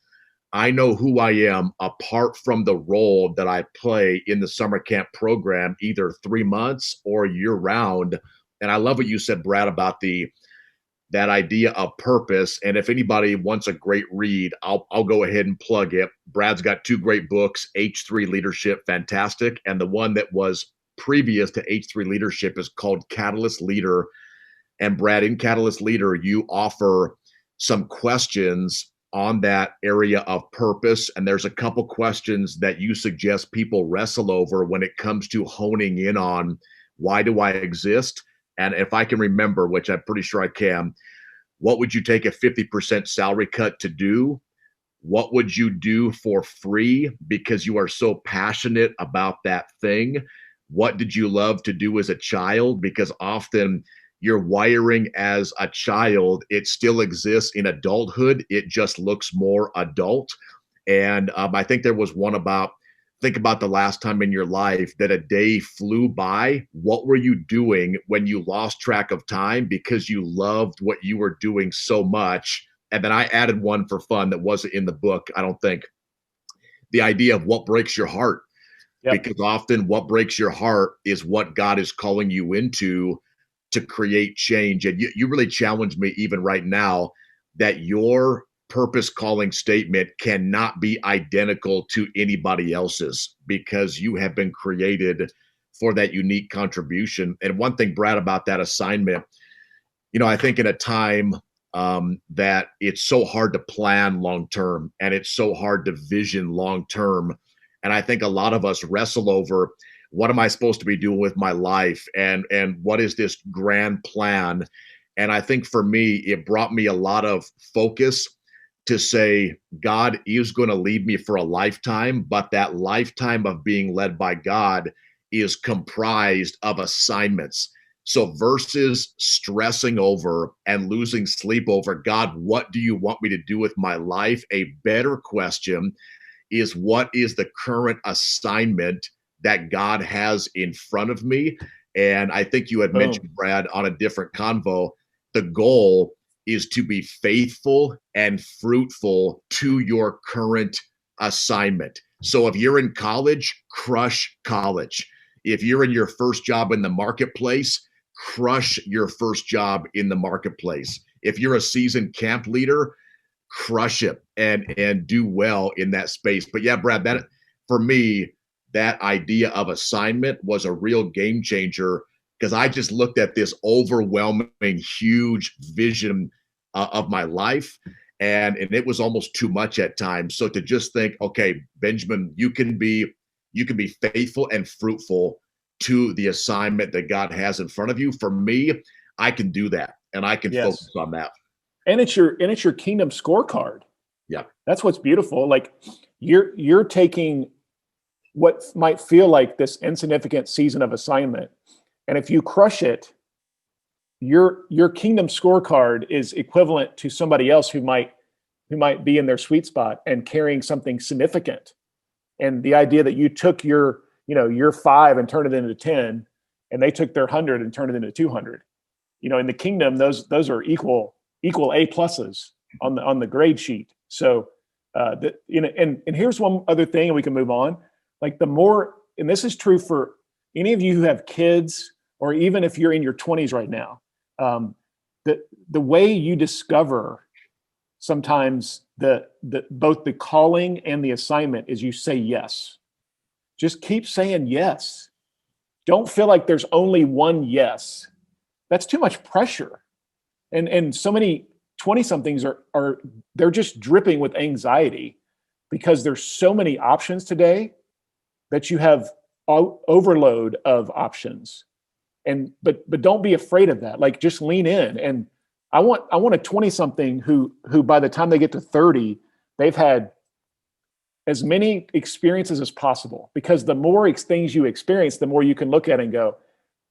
I know who I am apart from the role that I play in the summer camp program, either 3 months or year round. And I love what you said, Brad, about that idea of purpose. And if anybody wants a great read, I'll go ahead and plug it. Brad's got 2 great books, H3 Leadership, fantastic. And the one that was previous to H3 Leadership is called Catalyst Leader. And Brad, in Catalyst Leader, you offer some questions on that area of purpose. And there's a couple questions that you suggest people wrestle over when it comes to honing in on, why do I exist? And if I can remember, which I'm pretty sure I can, what would you take a 50% salary cut to do? What would you do for free because you are so passionate about that thing? What did you love to do as a child? Because often your wiring as a child, it still exists in adulthood. It just looks more adult. And I think there was one about, think about the last time in your life that a day flew by. What were you doing when you lost track of time because you loved what you were doing so much? And then I added one for fun that wasn't in the book, I don't think. The idea of what breaks your heart. Yep. Because often what breaks your heart is what God is calling you into to create change. And you really challenge me even right now that your purpose calling statement cannot be identical to anybody else's because you have been created for that unique contribution. And one thing, Brad, about that assignment, I think in a time that it's so hard to plan long term and it's so hard to vision long term. And I think a lot of us wrestle over, what am I supposed to be doing with my life? And what is this grand plan? And I think for me, it brought me a lot of focus to say, God is going to lead me for a lifetime, but that lifetime of being led by God is comprised of assignments. So versus stressing over and losing sleep over, God, what do you want me to do with my life? A better question is, what is the current assignment that God has in front of me? And I think you had mentioned, Brad, on a different convo, the goal is to be faithful and fruitful to your current assignment. So if you're in college, crush college. If you're in your first job in the marketplace, crush your first job in the marketplace. If you're a seasoned camp leader, crush it and do well in that space. But yeah, Brad, that for me, that idea of assignment was a real game changer, because I just looked at this overwhelming, huge vision of my life, and it was almost too much at times. So to just think, okay, Benjamin, you can be faithful and fruitful to the assignment that God has in front of you. For me, I can do that, and I can focus on that. And it's your kingdom scorecard. Yeah, that's what's beautiful. Like you're taking what might feel like this insignificant season of assignment, and if you crush it, your kingdom scorecard is equivalent to somebody else who might be in their sweet spot and carrying something significant. And the idea that you took your 5 and turned it into 10, and they took their 100 and turned it into 200. In the kingdom, those are equal A pluses on the grade sheet. So, and here's one other thing, and we can move on. Like the more, and this is true for any of you who have kids, or even if you're in your 20s right now, the way you discover sometimes both the calling and the assignment is you say yes. Just keep saying yes. Don't feel like there's only one yes. That's too much pressure. And so many 20-somethings are they're just dripping with anxiety because there's so many options today that you have overload of options. But don't be afraid of that. Like, just lean in. And I want a 20-something who by the time they get to 30, they've had as many experiences as possible, because the more things you experience, the more you can look at it and go,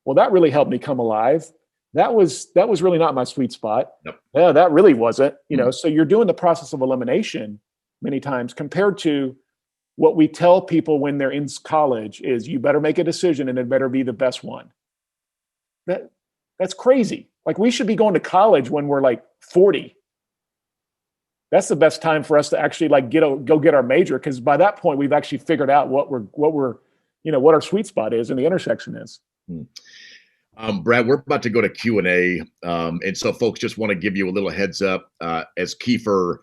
well, that really helped me come alive. That was really not my sweet spot. Yep. Yeah, that really wasn't, so you're doing the process of elimination many times, compared to what we tell people when they're in college is, you better make a decision and it better be the best one. That's crazy. Like, we should be going to college when we're like 40. That's the best time for us to actually go get our major, because by that point we've actually figured out what our sweet spot is and the intersection is. Brad, we're about to go to Q&A, and so folks, just want to give you a little heads up as Kiefer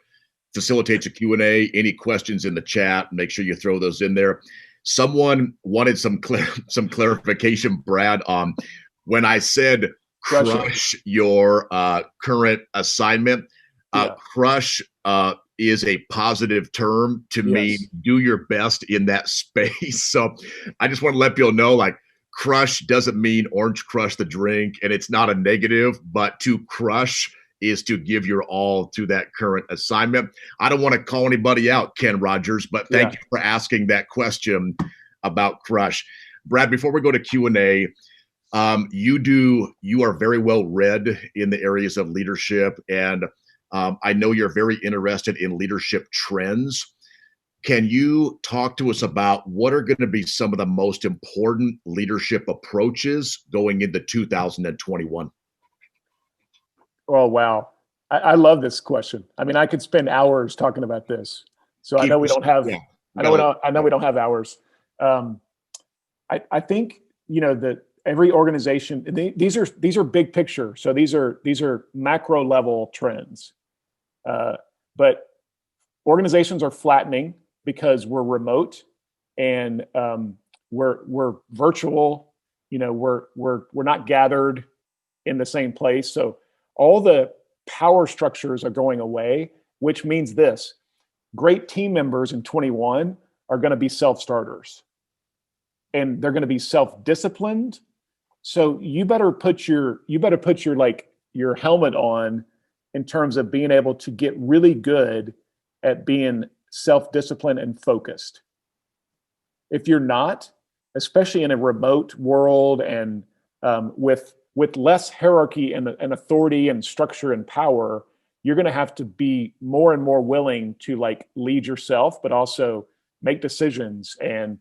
facilitates a Q&A. Any questions in the chat, make sure you throw those in there. Someone wanted some clarification, Brad, on when I said crush your current assignment. Crush is a positive term to mean do your best in that space. So I just want to let people know, like, crush doesn't mean Orange Crush the drink, and it's not a negative, but to crush is to give your all to that current assignment. I don't want to call anybody out, Ken Rogers, but thank you for asking that question about Crush. Brad, before we go to Q&A, you are very well read in the areas of leadership, and I know you're very interested in leadership trends. Can you talk to us about what are going to be some of the most important leadership approaches going into 2021? Oh, wow. I love this question. I mean, I could spend hours talking about this. So I know we don't have, I know we don't have hours. I think, that every organization, these are big picture. So these are macro level trends. But organizations are flattening because we're remote and we're virtual. We're not gathered in the same place. So all the power structures are going away, which means this: great team members in 21 are going to be self-starters, and they're going to be self-disciplined. So you better put your your helmet on in terms of being able to get really good at being self-disciplined and focused. If you're not, especially in a remote world and with less hierarchy and authority and structure and power, you're going to have to be more and more willing to lead yourself, but also make decisions and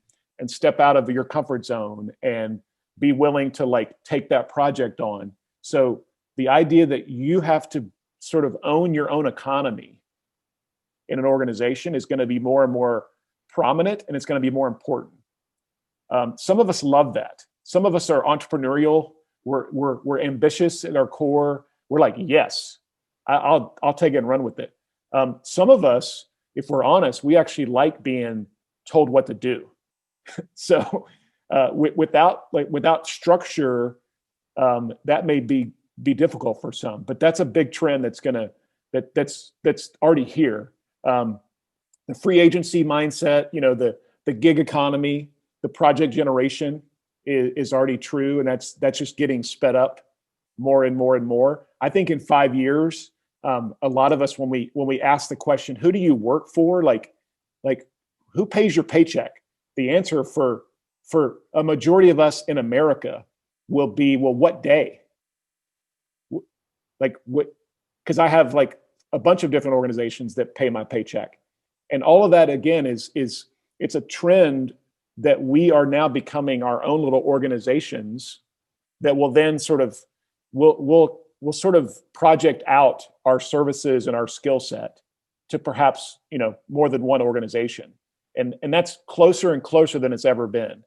step out of your comfort zone and be willing to take that project on. So the idea that you have to sort of own your own economy in an organization is going to be more and more prominent, and it's going to be more important. Some of us love that. Some of us are entrepreneurial. We're ambitious at our core. We're like, yes, I'll take it and run with it. Some of us, if we're honest, we actually like being told what to do. So without structure, that may be difficult for some. But that's a big trend that's already here. The free agency mindset, the gig economy, the project generation is already true, and that's just getting sped up more and more and more. I think in 5 years, a lot of us, when we ask the question, "Who do you work for?" like who pays your paycheck? The answer for a majority of us in America will be, well, what day? Because I have a bunch of different organizations that pay my paycheck, and all of that again is it's a trend that we are now becoming our own little organizations that will then sort of we'll sort of project out our services and our skill set to perhaps more than one organization, and that's closer and closer than it's ever been,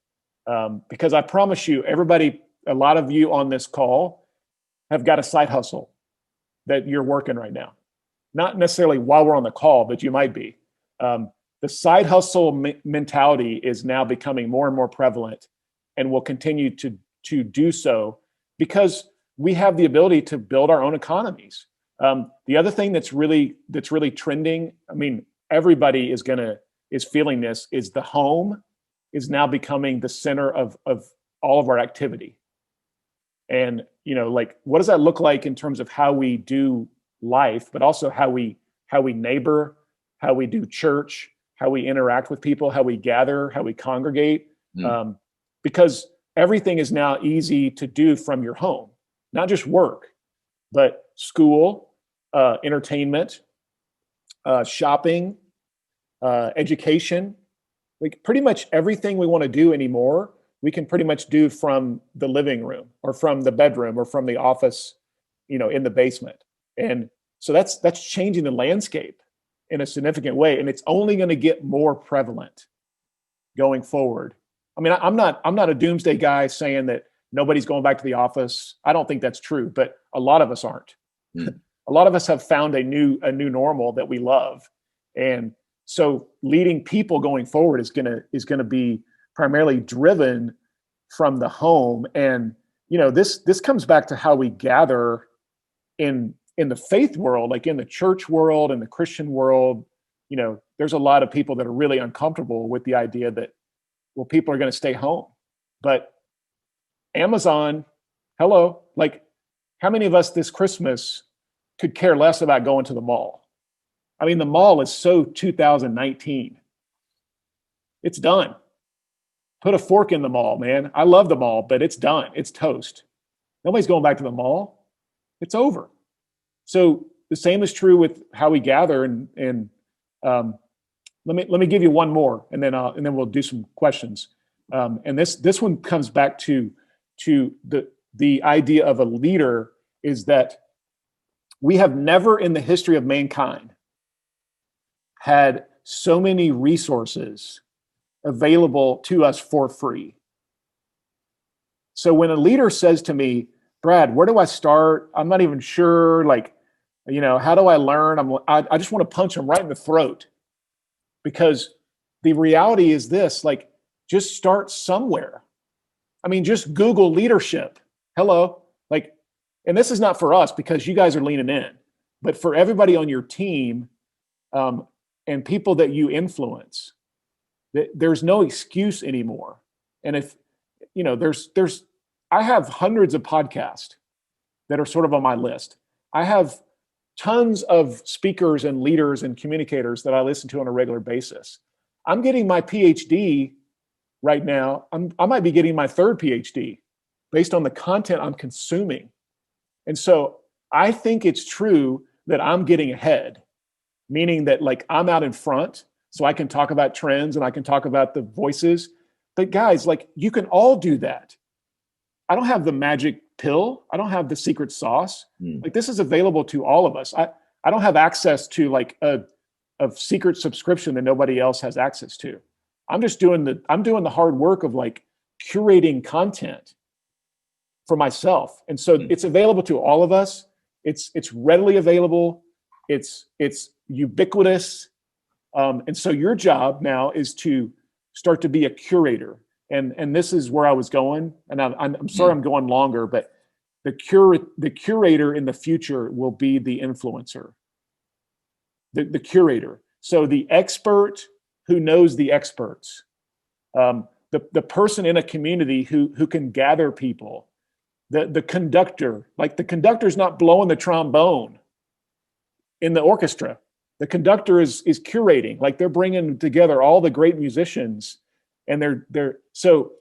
because I promise you, everybody, a lot of you on this call have got a side hustle that you're working right now. Not necessarily while we're on the call, but you might be. The side hustle mentality is now becoming more and more prevalent, and will continue to do so because we have the ability to build our own economies. The other thing that's really trending, I mean, everybody is feeling this, is the home is now becoming the center of all of our activity. And what does that look like in terms of how we do life, but also how we neighbor, how we do church, how we interact with people, how we gather, how we congregate, because everything is now easy to do from your home, not just work, but school, entertainment, shopping, education. Pretty much everything we want to do anymore, we can pretty much do from the living room or from the bedroom or from the office, in the basement. And so that's changing the landscape in a significant way, and it's only going to get more prevalent going forward. I mean, I'm not a doomsday guy saying that nobody's going back to the office. I don't think that's true, but a lot of us aren't. A lot of us have found a new normal that we love, and so leading people going forward is gonna be primarily driven from the home. And this comes back to how we gather in the faith world, like in the church world and the Christian world. There's a lot of people that are really uncomfortable with the idea that, well, people are going to stay home. But Amazon, hello, how many of us this Christmas could care less about going to the mall. I mean, the mall is so 2019. It's done. Put a fork in the mall, man. I love the mall, but it's done. It's toast. Nobody's going back to the mall. It's over. So the same is true with how we gather. And let me give you one more, and then we'll do some questions. And this one comes back to the idea of a leader is that we have never in the history of mankind had so many resources available to us for free. So when a leader says to me, Brad, where do I start? I'm not even sure. Like, how do I learn? I just want to punch them right in the throat, because the reality is this, like, just start somewhere. I mean, just Google leadership. Hello. Like, and this is not for us because you guys are leaning in, but for everybody on your team and people that you influence, there's no excuse anymore. And if, I have hundreds of podcasts that are sort of on my list. I have tons of speakers and leaders and communicators that I listen to on a regular basis. I'm getting my PhD right now. I might be getting my third PhD based on the content I'm consuming. And so I think it's true that I'm getting ahead, meaning that like I'm out in front so I can talk about trends and I can talk about the voices. But guys, like, you can all do that. I don't have the magic pill. I don't have the secret sauce. Like, this is available to all of us. I don't have access to like a secret subscription that nobody else has access to. I'm doing the hard work of like curating content for myself. And so it's available to all of us. It's readily available. It's ubiquitous. And so your job now is to start to be a curator. And this is where I was going. And I'm sorry I'm going longer, but the curator in the future will be the influencer, the curator. So the expert who knows the experts, the person in a community who can gather people, the conductor. Like, the conductor's not blowing the trombone in the orchestra. The conductor is curating. Like, they're bringing together all the great musicians, and so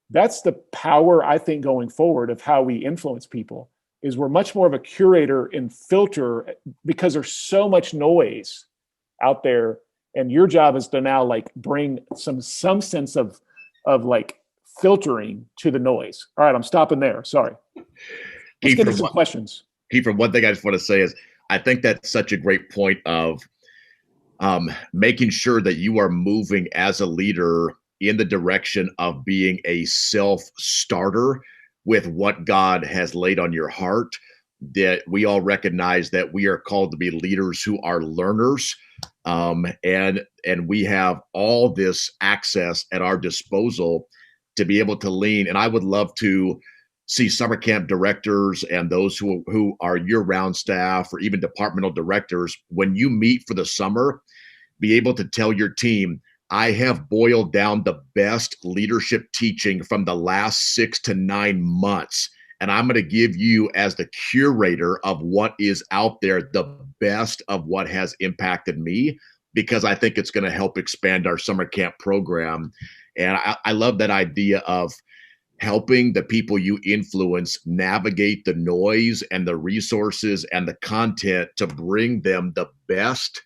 that's the power, I think, going forward of how we influence people, is we're much more of a curator and filter, because there's so much noise out there. And your job is to now like bring some sense of like filtering to the noise. All right, I'm stopping there. Sorry. Let's get to some questions. Kiefer, one thing I just want to say is I think that's such a great point of making sure that you are moving as a leader in the direction of being a self-starter with what God has laid on your heart, that we all recognize that we are called to be leaders who are learners. And we have all this access at our disposal to be able to lean. And I would love to see summer camp directors and those who are year-round staff, or even departmental directors, when you meet for the summer, be able to tell your team, I have boiled down the best leadership teaching from the last 6 to 9 months. And I'm going to give you, as the curator of what is out there, the best of what has impacted me, because I think it's going to help expand our summer camp program. And I love that idea of helping the people you influence navigate the noise and the resources and the content to bring them the best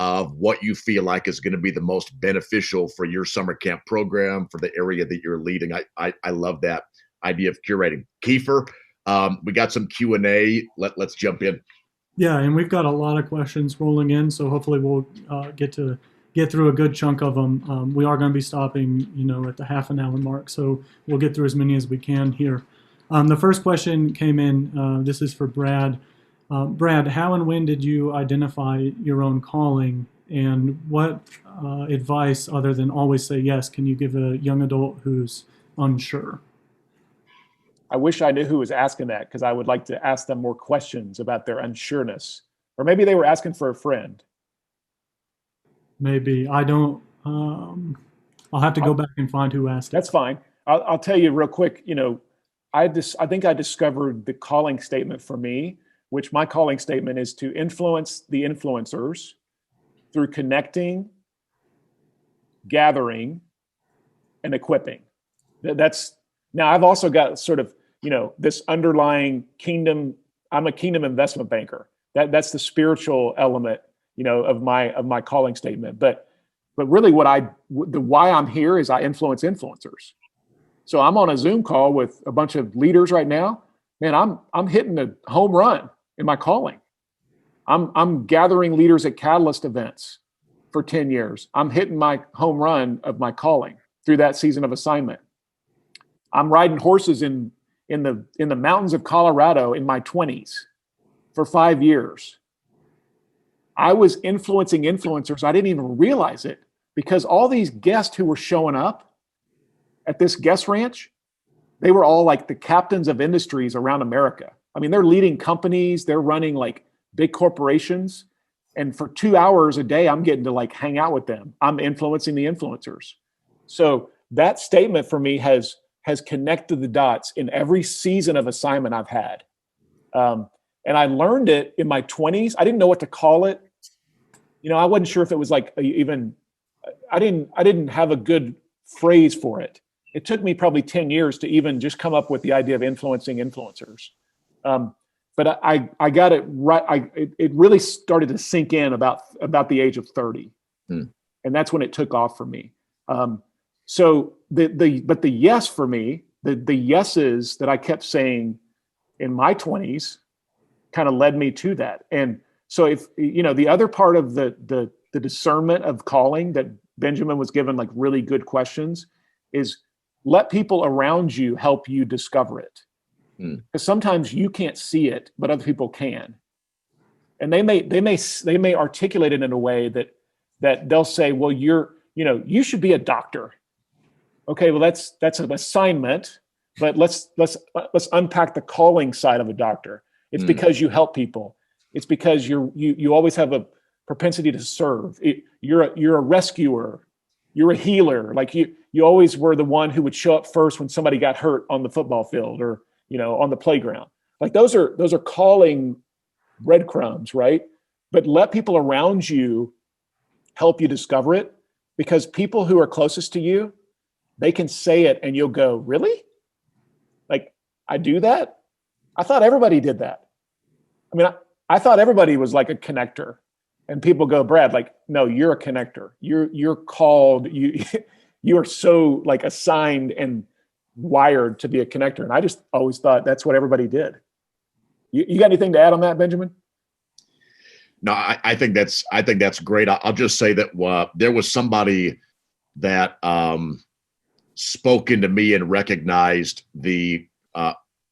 of what you feel like is going to be the most beneficial for your summer camp program, for the area that you're leading. I love that idea of curating. Kiefer, we got some Q&A. Let's jump in. Yeah, and we've got a lot of questions rolling in, so hopefully we'll get through a good chunk of them. We are going to be stopping, at the half an hour mark, so we'll get through as many as we can here. The first question came in. This is for Brad. Brad, how and when did you identify your own calling, and what advice, other than always say yes, can you give a young adult who's unsure? I wish I knew who was asking that, because I would like to ask them more questions about their unsureness. Or maybe they were asking for a friend. Maybe. I don't. I'll have to go back and find who asked it. That's fine. I'll tell you real quick. I think I discovered the calling statement for me which my calling statement is to influence the influencers through connecting, gathering, and equipping. That's now I've also got sort of, this underlying kingdom. I'm a kingdom investment banker. That's the spiritual element, of my calling statement. But really why I'm here is I influence influencers. So I'm on a Zoom call with a bunch of leaders right now. Man, I'm hitting a home run in my calling. I'm gathering leaders at Catalyst events for 10 years. I'm hitting my home run of my calling through that season of assignment. I'm riding horses in the mountains of Colorado in my 20s for 5 years. I was influencing influencers. I didn't even realize it, because all these guests who were showing up at this guest ranch, they were all like the captains of industries around America. I mean, they're leading companies, they're running like big corporations. And for 2 hours a day, I'm getting to like hang out with them. I'm influencing the influencers. So that statement for me has connected the dots in every season of assignment I've had. And I learned it in my 20s. I didn't know what to call it. I wasn't sure if it was like even, I didn't have a good phrase for it. It took me probably 10 years to even just come up with the idea of influencing influencers. But I got it right. It really started to sink in about the age of 30. And that's when it took off for me. So but the yes for me, the yeses that I kept saying in my 20s kind of led me to that. And so if, the other part of the discernment of calling that Benjamin was given, like really good questions, is let people around you help you discover it. Because sometimes you can't see it, but other people can. And they may articulate it in a way that they'll say, well, you should be a doctor. Okay, well that's an assignment, but let's unpack the calling side of a doctor. It's because you help people. It's because you always have a propensity to serve. You're a rescuer. You're a healer. Like you always were the one who would show up first when somebody got hurt on the football field or on the playground. Like those are calling breadcrumbs, right? But let people around you help you discover it, because people who are closest to you, they can say it and you'll go, really? Like, I do that? I thought everybody did that. I mean, I thought everybody was like a connector. And people go, Brad, like, no, you're a connector. You're called, you are so like assigned and wired to be a connector. And I just always thought that's what everybody did. You got anything to add on that, Benjamin? No, I think that's great. I'll just say that there was somebody that spoke into me and recognized the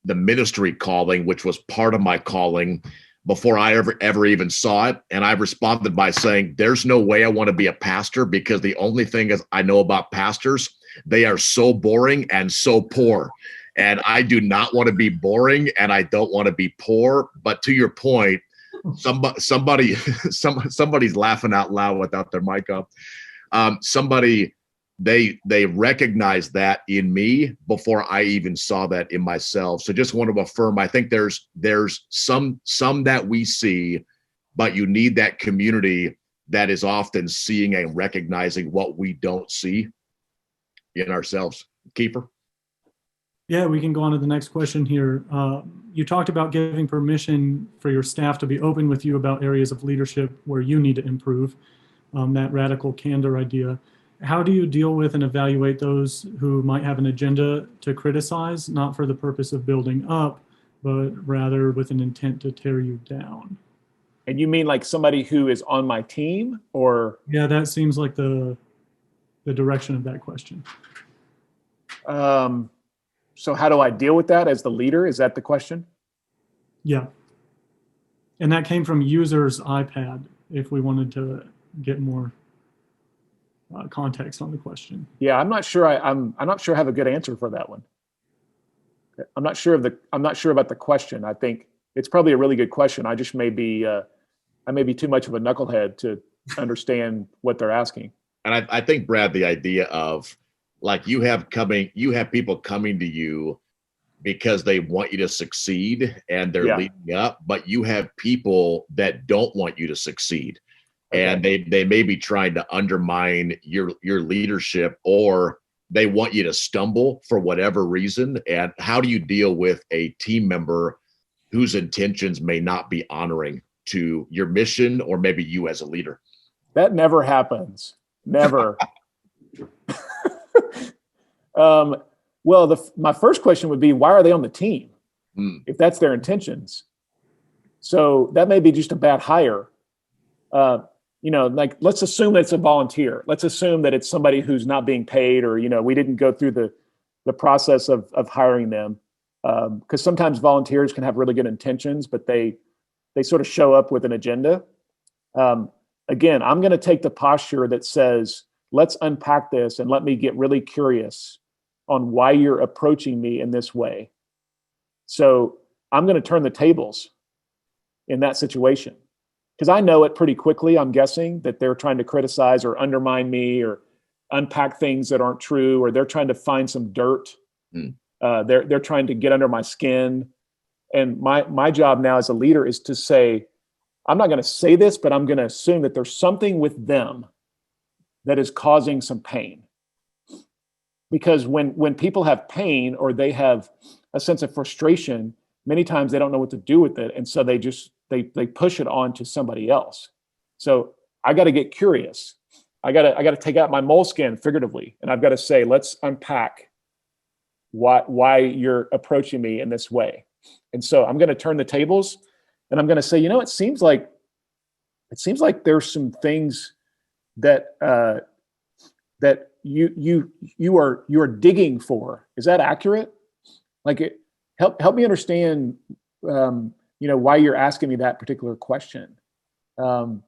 ministry calling, which was part of my calling, before I ever even saw it. And I responded by saying, there's no way I want to be a pastor, because the only thing is I know about pastors, they are so boring and so poor. And I do not want to be boring, and I don't want to be poor. But to your point, somebody's laughing out loud without their mic up. They recognized that in me before I even saw that in myself. So just want to affirm, I think there's some that we see, but you need that community that is often seeing and recognizing what we don't see in ourselves. Kiefer? Yeah, we can go on to the next question here. You talked about giving permission for your staff to be open with you about areas of leadership where you need to improve, that radical candor idea. How do you deal with and evaluate those who might have an agenda to criticize, not for the purpose of building up, but rather with an intent to tear you down? And you mean like somebody who is on my team, or? Yeah, that seems like the direction of that question. So how do I deal with that as the leader? Is that the question? Yeah. And that came from user's iPad, if we wanted to get more context on the question. Yeah, I'm not sure. I'm not sure I have a good answer for that one. I'm not sure about the question. I think it's probably a really good question. I just may be too much of a knucklehead to understand what they're asking. And I think, Brad, the idea of like you have people coming to you because they want you to succeed and they're Yeah. leading up, but you have people that don't want you to succeed. Okay. And they may be trying to undermine your leadership, or they want you to stumble for whatever reason. And how do you deal with a team member whose intentions may not be honoring to your mission or maybe you as a leader? That never happens. Never. Well, my first question would be, why are they on the team? If that's their intentions. So that may be just a bad hire. Like, let's assume that it's a volunteer. Let's assume that it's somebody who's not being paid, or, we didn't go through the process of hiring them. Because sometimes volunteers can have really good intentions, but they sort of show up with an agenda. Again, I'm going to take the posture that says, let's unpack this and let me get really curious on why you're approaching me in this way. So I'm going to turn the tables in that situation, because I know it pretty quickly. I'm guessing that they're trying to criticize or undermine me or unpack things that aren't true, or they're trying to find some dirt. They're trying to get under my skin. And my job now as a leader is to say, I'm not going to say this, but I'm going to assume that there's something with them that is causing some pain. Because when people have pain, or they have a sense of frustration, many times they don't know what to do with it. And so they push it on to somebody else. So I got to get curious. I got to take out my moleskin figuratively. And I've got to say, let's unpack why you're approaching me in this way. And so I'm going to turn the tables, and I'm going to say, it seems like there's some things that that you are digging for. Is that accurate? Like, help me understand, why you're asking me that particular question. Tell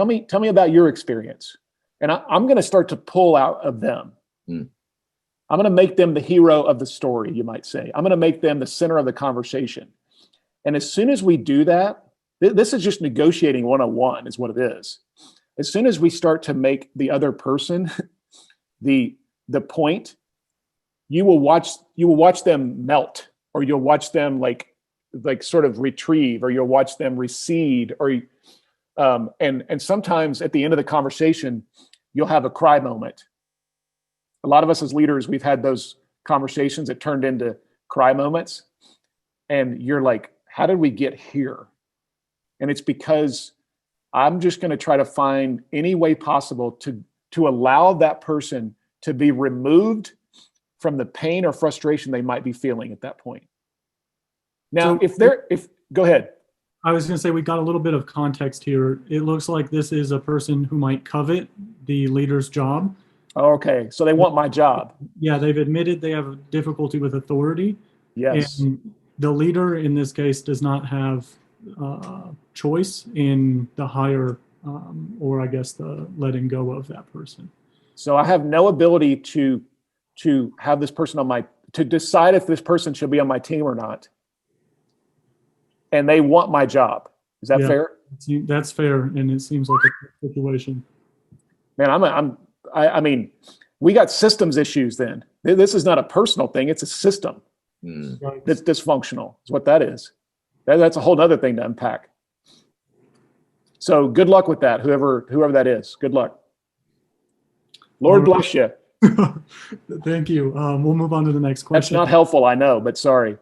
me about your experience, and I'm going to start to pull out of them. I'm going to make them the hero of the story, you might say. I'm going to make them the center of the conversation. And as soon as we do that, this is just negotiating 101 is what it is. As soon as we start to make the other person the point, you will watch them melt, or you'll watch them like sort of retrieve, or you'll watch them recede, or and sometimes at the end of the conversation, you'll have a cry moment. A lot of us as leaders, we've had those conversations that turned into cry moments. And you're like, how did we get here? And it's because I'm just going to try to find any way possible to allow that person to be removed from the pain or frustration they might be feeling at that point. Now, go ahead. I was going to say, we got a little bit of context here. It looks like this is a person who might covet the leader's job. Okay, so they want my job. Yeah, they've admitted they have difficulty with authority. Yes. And the leader in this case does not have choice in the hire, or I guess the letting go of that person. So I have no ability to have this person to decide if this person should be on my team or not. And they want my job. Is that fair? That's fair, and it seems like a situation. Man, I mean, we got systems issues then. This is not a personal thing. It's a system that's dysfunctional is what that is. That's a whole other thing to unpack. So good luck with that, whoever that is. Good luck. Lord bless you. Thank you. We'll move on to the next question. That's not helpful, I know, but sorry.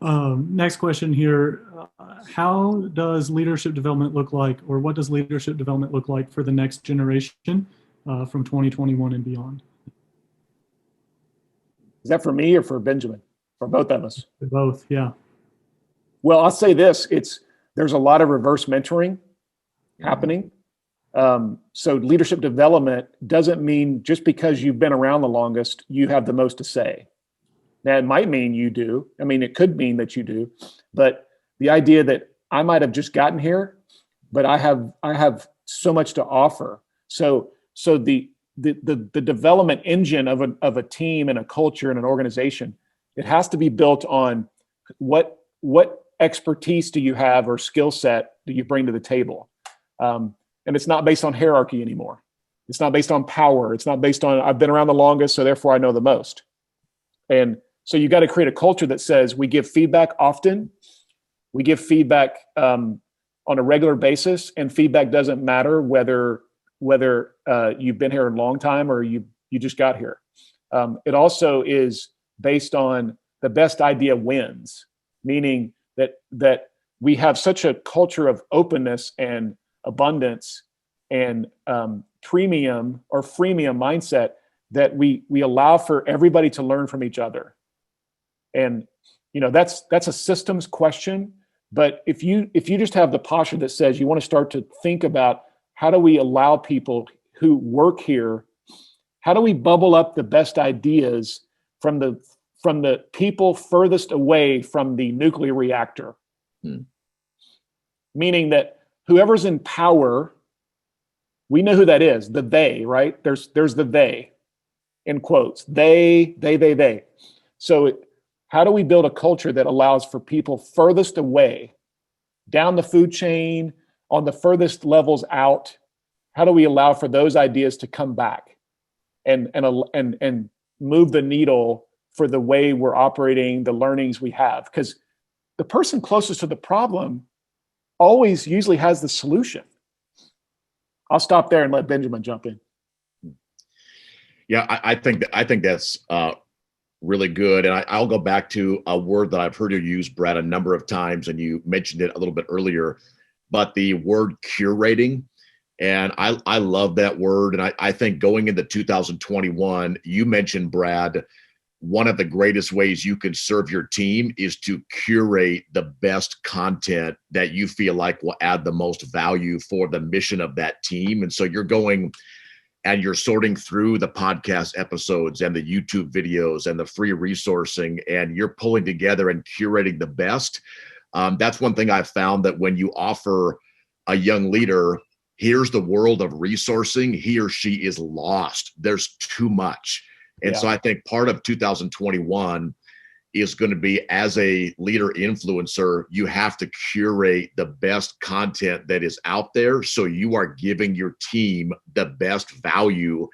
Next question here. How does leadership development look like, or what does leadership development look like for the next generation from 2021 and beyond? Is that for me or for Benjamin? For both of us? For both, yeah. Well, I'll say this. There's a lot of reverse mentoring happening. So leadership development doesn't mean just because you've been around the longest, you have the most to say. Now, it might mean you do. I mean, it could mean that you do. But the idea that I might have just gotten here, but I have so much to offer. So the development engine of a team and a culture and an organization, it has to be built on what expertise do you have, or skill set do you bring to the table? And it's not based on hierarchy anymore. It's not based on power. It's not based on I've been around the longest, so therefore I know the most. And So you got to create a culture that says we give feedback often, we give feedback on a regular basis, and feedback doesn't matter whether you've been here a long time or you just got here. It also is based on the best idea wins, meaning that we have such a culture of openness and abundance and premium or freemium mindset that we allow for everybody to learn from each other. And that's a systems question. But if you just have the posture that says you want to start to think about how do we allow people who work here, how do we bubble up the best ideas from the people furthest away from the nuclear reactor? Meaning that whoever's in power, we know who that is, the they, right? There's the they, in quotes, they. So how do we build a culture that allows for people furthest away, down the food chain, on the furthest levels out? How do we allow for those ideas to come back and move the needle for the way we're operating, the learnings we have? Because the person closest to the problem always usually has the solution. I'll stop there and let Benjamin jump in. Yeah, I think that's really good. And I'll go back to a word that I've heard you use, Brad, a number of times, and you mentioned it a little bit earlier, but the word curating. And I love that word. And I think going into 2021, you mentioned, Brad, one of the greatest ways you can serve your team is to curate the best content that you feel like will add the most value for the mission of that team. And so you're going and you're sorting through the podcast episodes and the YouTube videos and the free resourcing, and you're pulling together and curating the best. That's one thing I've found, that when you offer a young leader, here's the world of resourcing, he or she is lost. There's too much. And so I think part of 2021 is going to be, as a leader influencer, you have to curate the best content that is out there, so you are giving your team the best value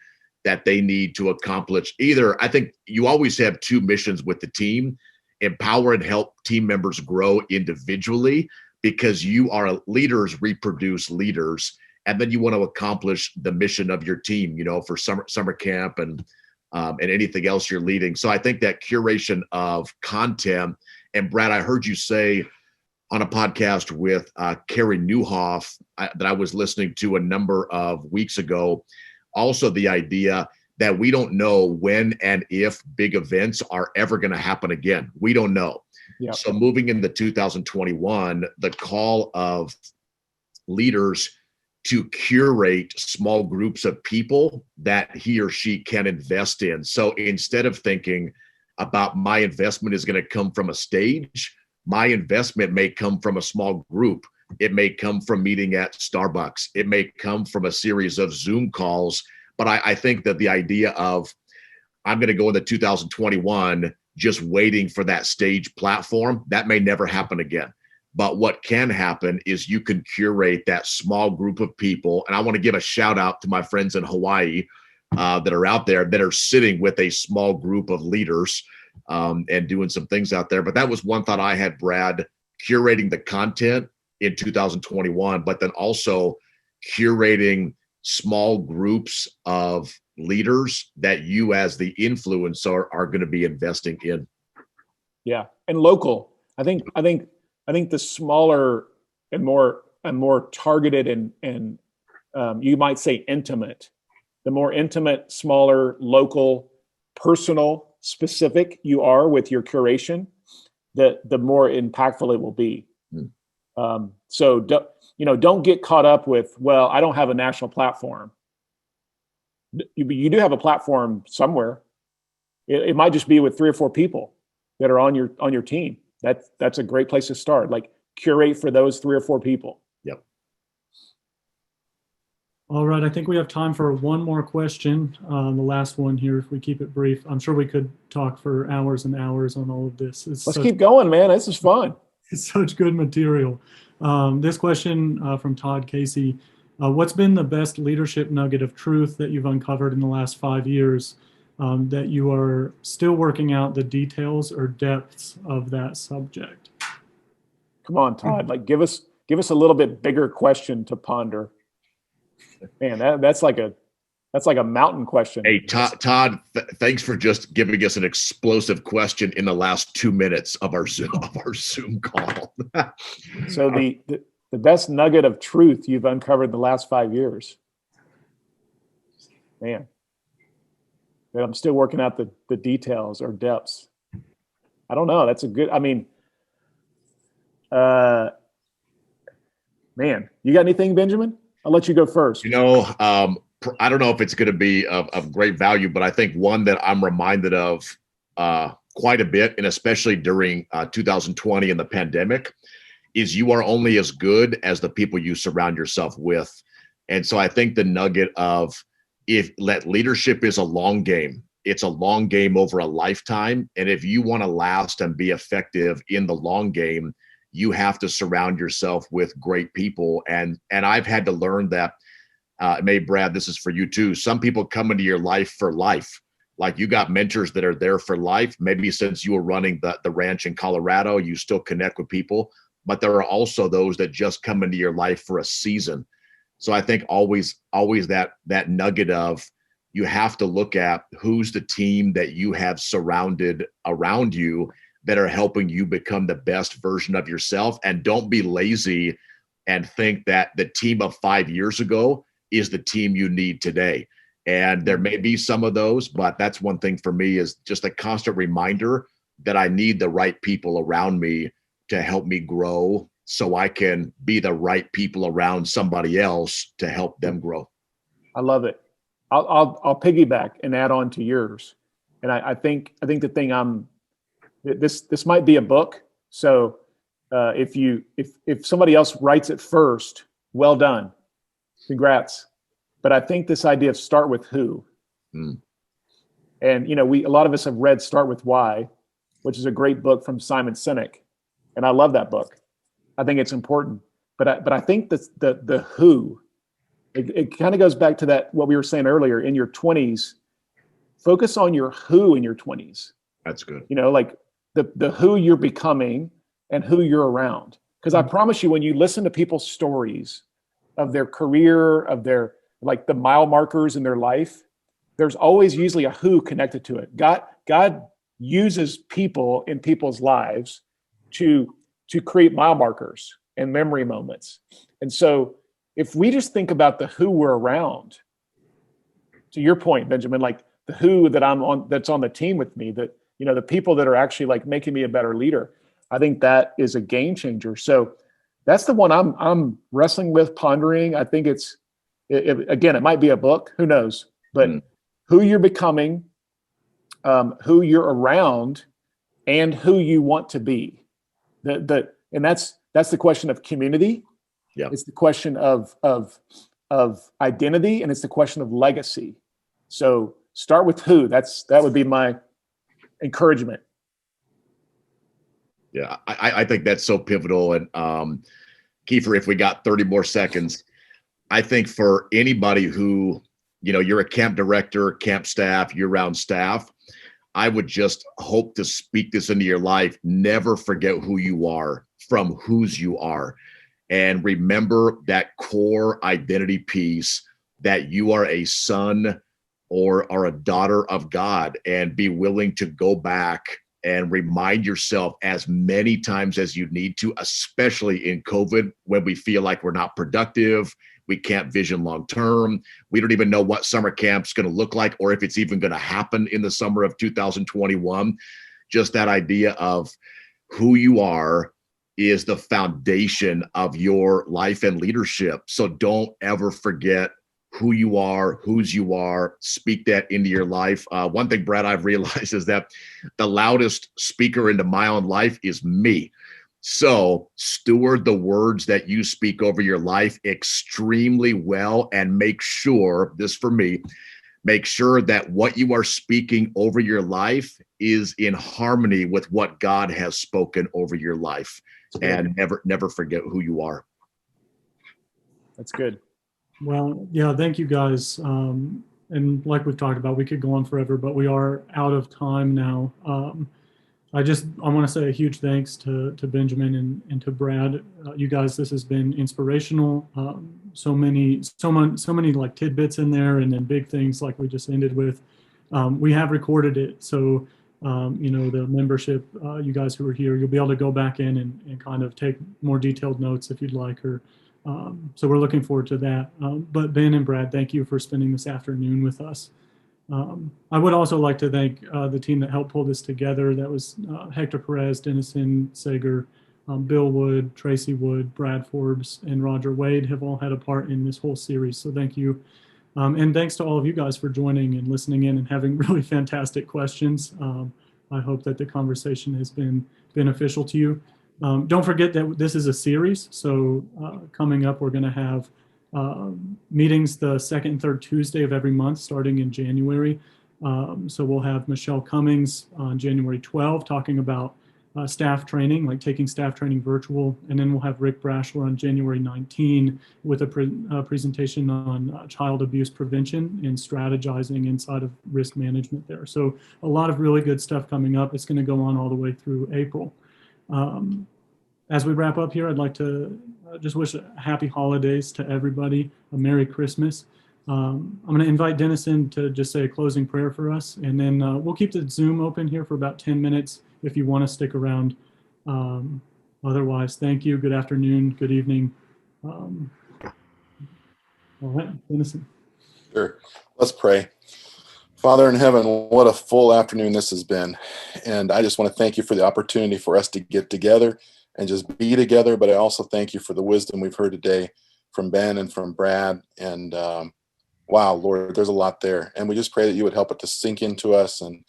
that they need to accomplish. Either, I think you always have two missions with the team: empower and help team members grow individually, because you are leaders, reproduce leaders, and then you want to accomplish the mission of your team, for summer camp and anything else you're leading. So I think that curation of content, and Brad, I heard you say on a podcast with Carrie Newhoff that I was listening to a number of weeks ago, also the idea that we don't know when and if big events are ever going to happen again. We don't know. Yep. So moving into 2021, the call of leaders to curate small groups of people that he or she can invest in. So instead of thinking about my investment is going to come from a stage, my investment may come from a small group. It may come from meeting at Starbucks. It may come from a series of Zoom calls. But I think that the idea of, I'm going to go into 2021 just waiting for that stage platform, that may never happen again. But what can happen is you can curate that small group of people. And I want to give a shout out to my friends in Hawaii that are out there that are sitting with a small group of leaders and doing some things out there. But that was one thought I had, Brad, curating the content in 2021, but then also curating small groups of leaders that you as the influencer are going to be investing in. Yeah. And local. I think the smaller and more targeted and you might say intimate, the more intimate, smaller, local, personal, specific you are with your curation, the more impactful it will be. So don't get caught up with, well, I don't have a national platform. You do have a platform somewhere. It might just be with 3 or 4 people that are on your team. That's a great place to start. Like, curate for those 3 or 4 people. Yep. All right. I think we have time for one more question. The last one here, if we keep it brief. I'm sure we could talk for hours and hours on all of this. Let's keep going, man. This is fun. It's such good material. This question from Todd Casey. What's been the best leadership nugget of truth that you've uncovered in the last 5 years? that you are still working out the details or depths of that subject. Come on, Todd. Like, give us a little bit bigger question to ponder. Man, that's like a mountain question. Hey, Todd, thanks for just giving us an explosive question in the last 2 minutes of our Zoom call. So the best nugget of truth you've uncovered in the last 5 years. Man, that I'm still working out the details or depths. I don't know. That's a good, I mean, man, you got anything, Benjamin? I'll let you go first. You know, I don't know if it's going to be of great value, but I think one that I'm reminded of quite a bit, and especially during 2020 and the pandemic, is you are only as good as the people you surround yourself with. And so I think the nugget of leadership is a long game. It's a long game over a lifetime. And if you want to last and be effective in the long game, you have to surround yourself with great people. And I've had to learn that, maybe Brad, this is for you too. Some people come into your life for life. Like, you got mentors that are there for life. Maybe since you were running the ranch in Colorado, you still connect with people, but there are also those that just come into your life for a season. So I think always that nugget of, you have to look at who's the team that you have surrounded around you that are helping you become the best version of yourself. And don't be lazy and think that the team of 5 years ago is the team you need today. And there may be some of those, but that's one thing for me, is just a constant reminder that I need the right people around me to help me grow, so I can be the right people around somebody else to help them grow. I love it. I'll piggyback and add on to yours. And I think the thing this might be a book. So if somebody else writes it first, well done, congrats. But I think this idea of start with who, and a lot of us have read Start With Why, which is a great book from Simon Sinek, and I love that book. I think it's important, but I think the who, it kind of goes back to that, what we were saying earlier. In your 20s, focus on your who in your 20s. That's good. Like the who you're becoming and who you're around. Because I promise you, when you listen to people's stories of their career, of their, like, the mile markers in their life, there's always usually a who connected to it. God uses people in people's lives to create mile markers and memory moments. And so if we just think about the who we're around, to your point, Benjamin, like the who that's on the team with me, that, the people that are actually like making me a better leader, I think that is a game changer. So that's the one I'm wrestling with, pondering. I think again, it might be a book, who knows, but who you're becoming, who you're around, and who you want to be. And that's the question of community. Yeah. It's the question of identity, and it's the question of legacy. So start with who. That would be my encouragement. Yeah, I think that's so pivotal. And Kiefer, if we got 30 more seconds, I think for anybody who, you're a camp director, camp staff, year-round staff, I would just hope to speak this into your life. Never forget who you are from whose you are. And remember that core identity piece, that you are a son or a daughter of God, and be willing to go back and remind yourself as many times as you need to, especially in COVID, when we feel like we're not productive, we can't vision long-term, we don't even know what summer camp's going to look like, or if it's even going to happen in the summer of 2021. Just that idea of who you are is the foundation of your life and leadership. So don't ever forget who you are, whose you are. Speak that into your life. One thing, Brad, I've realized is that the loudest speaker into my own life is me. So steward the words that you speak over your life extremely well, and make sure, this for me, make sure that what you are speaking over your life is in harmony with what God has spoken over your life. And never forget who you are. That's good. Well, yeah, thank you guys. and like we've talked about, we could go on forever, but we are out of time now. I want to say a huge thanks to Benjamin and to Brad. You guys, this has been inspirational. So many like tidbits in there, and then big things like we just ended with. We have recorded it, so the membership, you guys who are here, you'll be able to go back in and kind of take more detailed notes if you'd like. So we're looking forward to that. But Ben and Brad, thank you for spending this afternoon with us. I would also like to thank the team that helped pull this together. That was Hector Perez, Dennison Sager, Bill Wood, Tracy Wood, Brad Forbes, and Roger Wade have all had a part in this whole series. So thank you. And thanks to all of you guys for joining and listening in and having really fantastic questions. I hope that the conversation has been beneficial to you. Don't forget that this is a series. So coming up, we're going to have meetings the second and third Tuesday of every month starting in January. So we'll have Michelle Cummings on January 12 talking about staff training, like taking staff training virtual. And then we'll have Rick Brashler on January 19 with a presentation on child abuse prevention and strategizing inside of risk management there. So a lot of really good stuff coming up. It's going to go on all the way through April. As we wrap up here, I'd like to just wish happy holidays to everybody, a Merry Christmas. I'm going to invite Dennison to just say a closing prayer for us, and then we'll keep the Zoom open here for about 10 minutes if you want to stick around. Otherwise, thank you. Good afternoon. Good evening. All right, Dennison. Sure. Let's pray. Father in heaven, what a full afternoon this has been. And I just want to thank you for the opportunity for us to get together and just be together. But I also thank you for the wisdom we've heard today from Ben and from Brad. And wow, Lord, there's a lot there. And we just pray that you would help it to sink into us and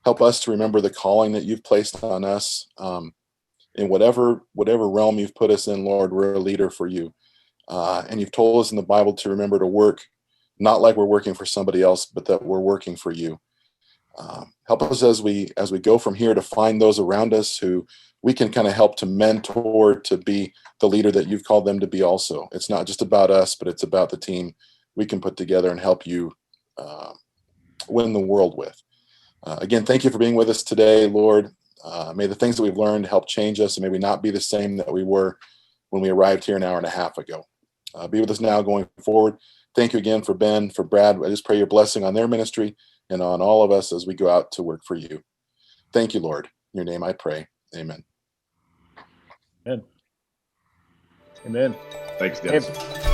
help us to remember the calling that you've placed on us. In whatever realm you've put us in, Lord, we're a leader for you. And you've told us in the Bible to remember to work, not like we're working for somebody else, but that we're working for you. Help us as we go from here to find those around us who we can kind of help to mentor to be the leader that you've called them to be also. It's not just about us, but it's about the team we can put together and help you win the world with. Again, thank you for being with us today, Lord. May the things that we've learned help change us and maybe not be the same that we were when we arrived here an hour and a half ago. Be with us now going forward. Thank you again for Ben, for Brad. I just pray your blessing on their ministry and on all of us as we go out to work for you. Thank you, Lord. In your name I pray. Amen. Amen. Amen. Thanks, Dennis.